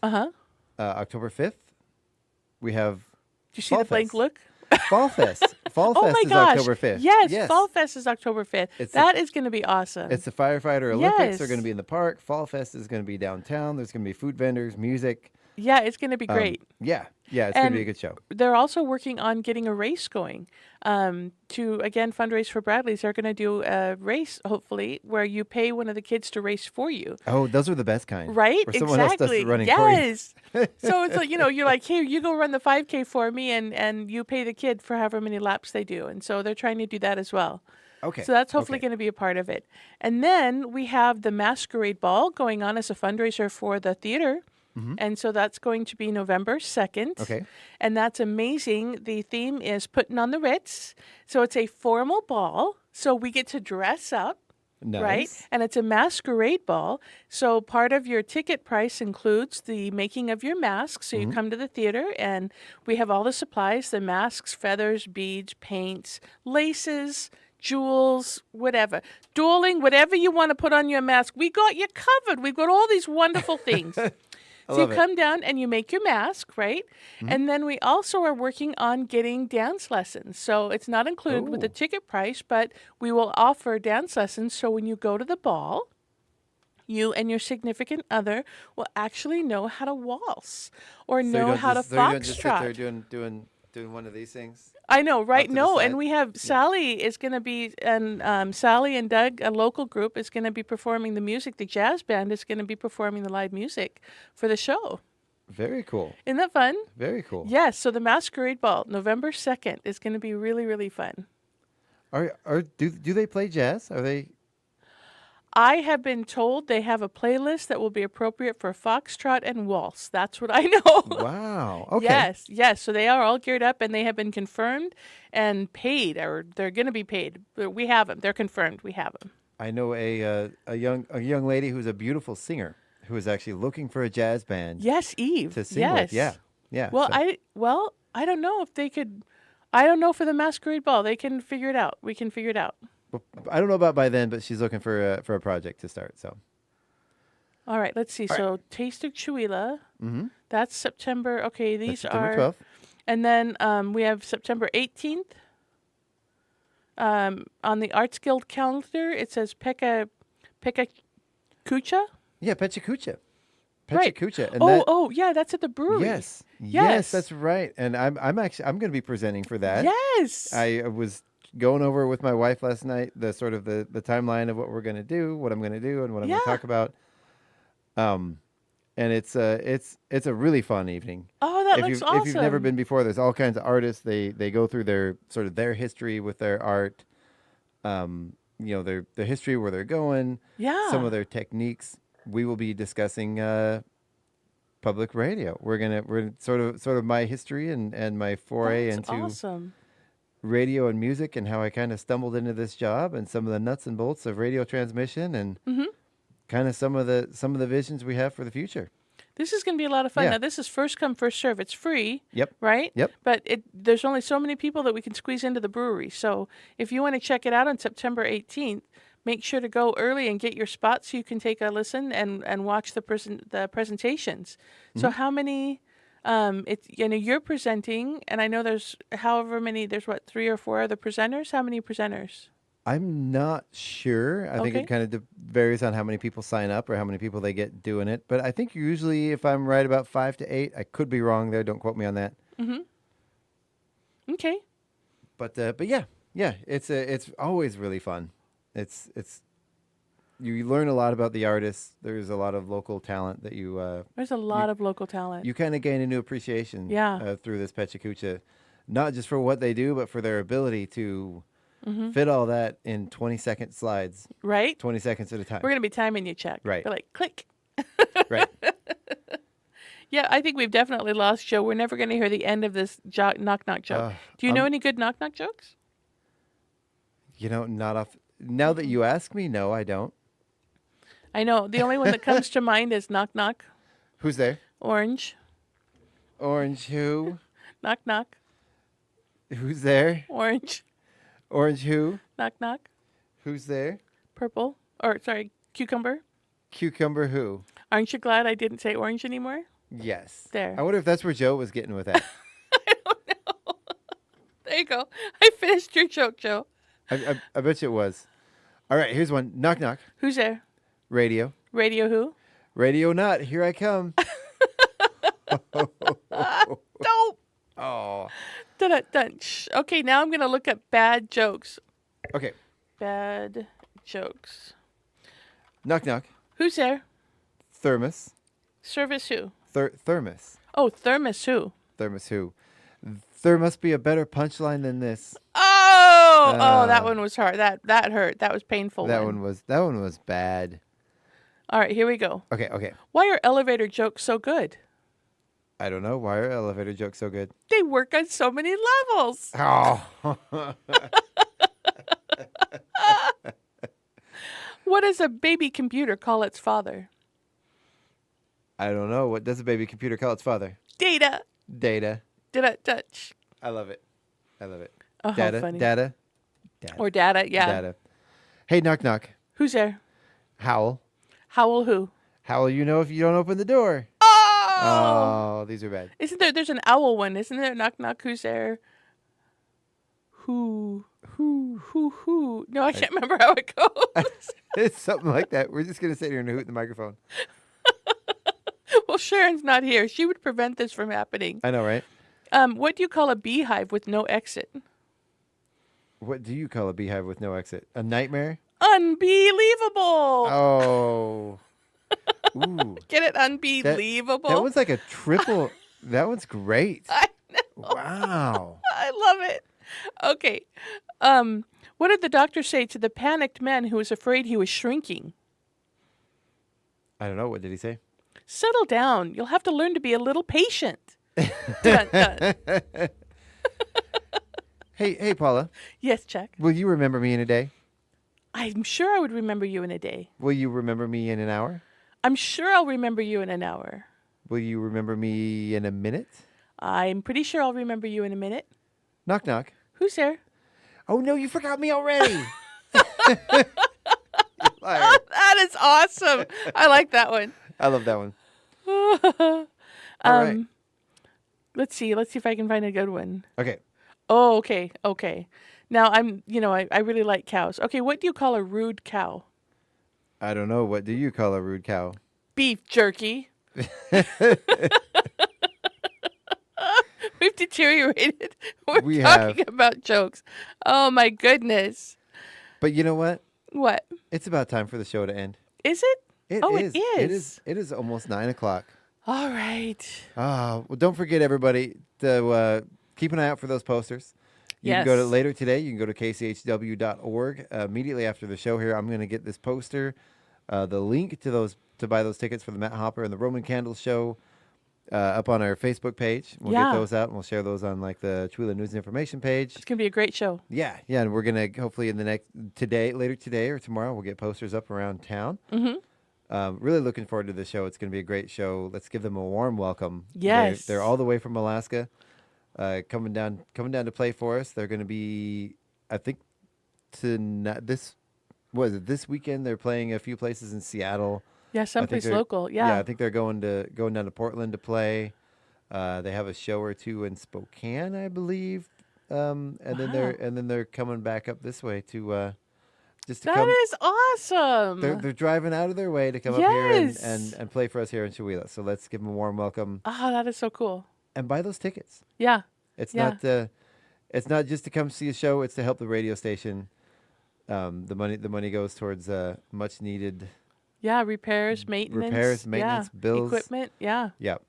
October 5th, we have Do you see Fall the blank Fest. look? Fall Fest. Fall Oh Fest my is gosh. October 5th. Yes, Fall Fest is October 5th. It's That is going to be awesome. It's the Firefighter Olympics. Yes. They're going to be in the park. Fall Fest is going to be downtown. There's going to be food vendors, music. Yeah, it's going to be great. Yeah, it's going to be a And good show. They're also working on getting a race going to, again, fundraise for Bradley's. They're going to do a race, hopefully, where you pay one of the kids to race for you. Oh, those are the best kind. Right? Where someone else does Exactly. the running for you. Yes. So it's like, you're like, hey, you go run the 5K for me, and you pay the kid for however many laps they do. And so they're trying to do that as well. Okay. So that's hopefully going to be a part of it. And then we have the Masquerade Ball going on as a fundraiser for the theater. And so that's going to be November 2nd. Okay. And that's amazing. The theme is Putting on the Ritz. So it's a formal ball. So we get to dress up. Nice. Right? And it's a masquerade ball. So part of your ticket price includes the making of your mask. So you come to the theater and we have all the supplies, the masks, feathers, beads, paints, laces, jewels, whatever. Dueling, whatever you want to put on your mask. We got you covered. We've got all these wonderful things. So you love it. come down and you make your mask, right? And then we also are working on getting dance lessons. So it's not included with the ticket price, but we will offer dance lessons. So when you go to the ball, you and your significant other will actually know how to waltz or know how to So you don't just sit there foxtrot. doing one of these things? I know, right? to the No, side? and we have Sally is going to be, and Sally and Doug, a local group, is going to be performing the music. The jazz band is going to be performing the live music for the show. Very cool. Isn't that fun? Very cool. Yes. So the Masquerade Ball, November 2nd, is going to be really, really fun. Do they play jazz? Are they? I have been told they have a playlist that will be appropriate for foxtrot and waltz. That's what I know. Wow. Okay. Yes. So they are all geared up, and they have been confirmed and paid, or they're going to be paid. But we have them. They're confirmed. We have them. I know a young lady who's a beautiful singer who is actually looking for a jazz band. Yes, Eve. To sing yes. with. Yeah. Well, so- I don't know if they could. I don't know for the Masquerade Ball. They can figure it out. We can figure it out. Well, I don't know about by then, but she's looking for a project to start. So. All right, let's see. So Taste of Chihuahua, that's September. Okay, these September are 12th. And then we have September 18th. On the Arts Guild calendar, it says Pekka Kucha. Yeah, Pechakucha. Right. Pechakucha. And yeah, that's at the brewery. Yes, that's right. And I'm going to be presenting for that. Yes. I was going over with my wife last night the sort of the timeline of what we're going to do, what I'm going to do, and what I'm going to talk about. And it's a really fun evening. Oh, that looks awesome. If you've never been before, there's all kinds of artists. They go through their history with their art. Their history, where they're going. Yeah. Some of their techniques. We will be discussing public radio. We're sort of my history and my foray That's into awesome. radio and music and how I kind of stumbled into this job and some of the nuts and bolts of radio transmission and kind of some of the visions we have for the future. This is going to be a lot of fun. Yeah. Now, this is first come, first serve. It's free. Yep. Right? Yep. But there's only so many people that we can squeeze into the brewery. So if you want to check it out on September 18th, make sure to go early and get your spot so you can take a listen and watch the presentations. So how many? You're presenting, and I know there's however many. There's 3 or 4 other presenters. How many presenters? I'm not sure. I think Okay. it kind of varies on how many people sign up or how many people they get doing it. But I think usually, if I'm right, about 5 to 8. I could be wrong there. Don't quote me on that. Okay. But yeah, it's always really fun. It's you learn a lot about the artists. There's a lot of local talent that you. There's a lot of local talent. You kind of gain a new appreciation. Yeah. Through this Pechakucha, not just for what they do, but for their ability to. Mhm. Fit all that in 20-second slides. Right? 20 seconds at a time. We're going to be timing you, Chuck. Right. We're like, click. Right. Yeah, I think we've definitely lost Joe. We're never going to hear the end of this knock-knock joke. Do you know any good knock-knock jokes? Not off. Now that you ask me, no, I don't. I know. The only one that comes to mind is knock-knock. Who's there? Orange. Orange who? Knock-knock. Who's there? Orange. Orange who? Knock-knock. Who's there? Purple. Cucumber. Cucumber who? Aren't you glad I didn't say orange anymore? Yes. There. I wonder if that's where Joe was getting with that. There you go. I finished your joke, Joe. I bet you it was. All right, here's one. Knock, knock. Who's there? Radio. Radio who? Radio Nut. Here I come. Dope. Oh. Dun-dun-dun. Shh. Okay, now I'm going to look up bad jokes. Okay. Bad jokes. Knock, knock. Who's there? Thermos. Service who? Thermos. Oh, thermos who? Thermos who? There must be a better punchline than this. Oh, that one was hard. That hurt. That was painful. That one was bad. All right, here we go. Okay. Why are elevator jokes so good? I don't know. Why are elevator jokes so good? They work on so many levels. Oh. What does a baby computer call its father? I don't know. What does a baby computer call its father? Data. Data. Touch. I love it. Oh, Data. how funny. Data. Or data, yeah. Data. Hey, knock, knock. Who's there? Howl. Howl who? Howl, you know if you don't open the door. Oh, these are bad. Isn't there's an owl one, isn't there? Knock, knock, who's there? Who? No, I can't remember how it goes. It's something like that. We're just going to sit here and hoot in the microphone. Well, Sharon's not here. She would prevent this from happening. I know, right? What do you call a beehive with no exit? What do you call a beehive with no exit? A nightmare? Unbelievable. Oh. Ooh. Get it? Unbelievable. That one's like a triple. That one's great. I know. Wow. I love it. Okay. What did the doctor say to the panicked man who was afraid he was shrinking? I don't know. What did he say? Settle down. You'll have to learn to be a little patient. Dun, dun. Hey, Paula. Yes, Chuck. Will you remember me in a day? I'm sure I would remember you in a day. Will you remember me in an hour? I'm sure I'll remember you in an hour. Will you remember me in a minute? I'm pretty sure I'll remember you in a minute. Knock, knock. Who's there? Oh, no, you forgot me already. That is awesome. I like that one. I love that one. All right. Let's see if I can find a good one. Okay. Oh, okay. Now I really like cows. Okay, what do you call a rude cow? I don't know. What do you call a rude cow? Beef jerky. We've deteriorated. We're talking about jokes. Oh my goodness. But you know what? What? It's about time for the show to end. Is it? It is. It is almost 9:00. All right. Well, don't forget, everybody, to keep an eye out for those posters. You can go to later today. You can go to kchw.org. Immediately after the show here, I'm going to get this poster, the link to buy those tickets for the Matt Hopper and the Roman Candles show, up on our Facebook page. We'll Yeah. get those out, and we'll share those on like the Chihuahua News and Information page. It's going to be a great show. Yeah, and we're gonna hopefully in the later today or tomorrow, we'll get posters up around town. Mm-hmm. Really looking forward to the show. It's going to be a great show. Let's give them a warm welcome. Yes. They're all the way from Alaska, coming down to play for us. They're going to be, I think, this weekend. They're playing a few places in Seattle. Yeah, someplace local. Yeah. I think they're going down to Portland to play. They have a show or two in Spokane, I believe. Then they're coming back up this way to just to That come. is awesome. They're driving out of their way to come up here and play for us here in Chihuahua. So let's give them a warm welcome Oh, that is so cool. and buy those tickets. Yeah. It's Yeah. not just to come see a show. It's to help the radio station. The money goes towards much needed Yeah, repairs, maintenance. bills, equipment. Yeah. Yep,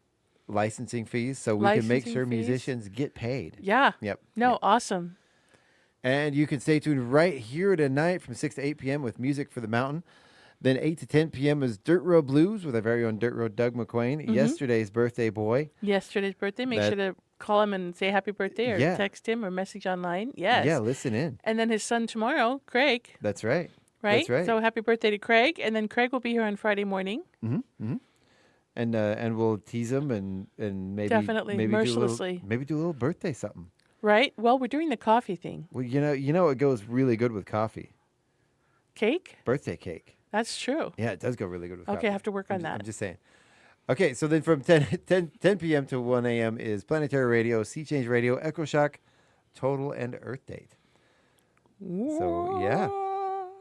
licensing fees, so we can make Licensing sure fees. musicians get paid. Yeah. Yep. No, Yep. awesome. And you can stay tuned right here tonight from 6 to 8 p.m. with Music for the Mountain. Then 8 to 10 p.m. is Dirt Road Blues with our very own Dirt Road Doug McQueen. Mhm. Yesterday's birthday boy. Yesterday's birthday. Make sure to call him and say happy birthday or Yeah. text him or message online. Yes. Yeah, listen in. And then his son tomorrow, Craig. That's right. Right? That's right. So happy birthday to Craig. And then Craig will be here on Friday morning. Mm-hmm. And we'll tease him and maybe Definitely, mercilessly. maybe do a little birthday something. Right? Well, we're doing the coffee thing. Well, you know it goes really good with coffee. Cake? Birthday cake. That's true. Yeah, it does go really good with coffee. Okay, I have to work on I'm that. just saying. Okay, so then from 10 p.m. to 1 a.m. is Planetary Radio, Sea Change Radio, Echo Shock, Total, and Earth Date. So, yeah.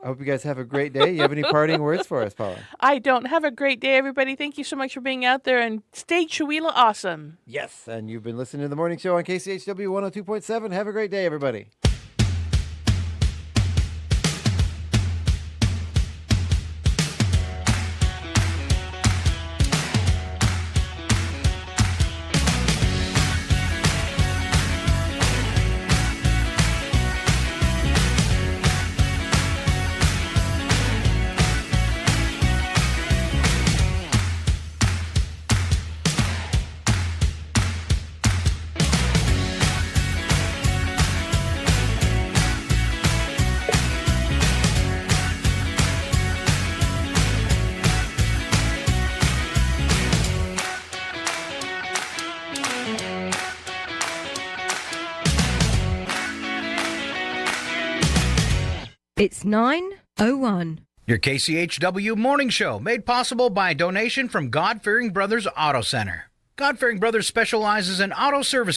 I hope you guys have a great day. You have any parting words for us, Paula? I don't. Have a great day, everybody. Thank you so much for being out there and stay Chihuahua awesome. Yes, and you've been listening to The Morning Show on KCHW 102.7. Have a great day, everybody. It's 9:01. Your KCHW Morning Show, made possible by a donation from God-Fearing Brothers Auto Center. God-Fearing Brothers specializes in auto service.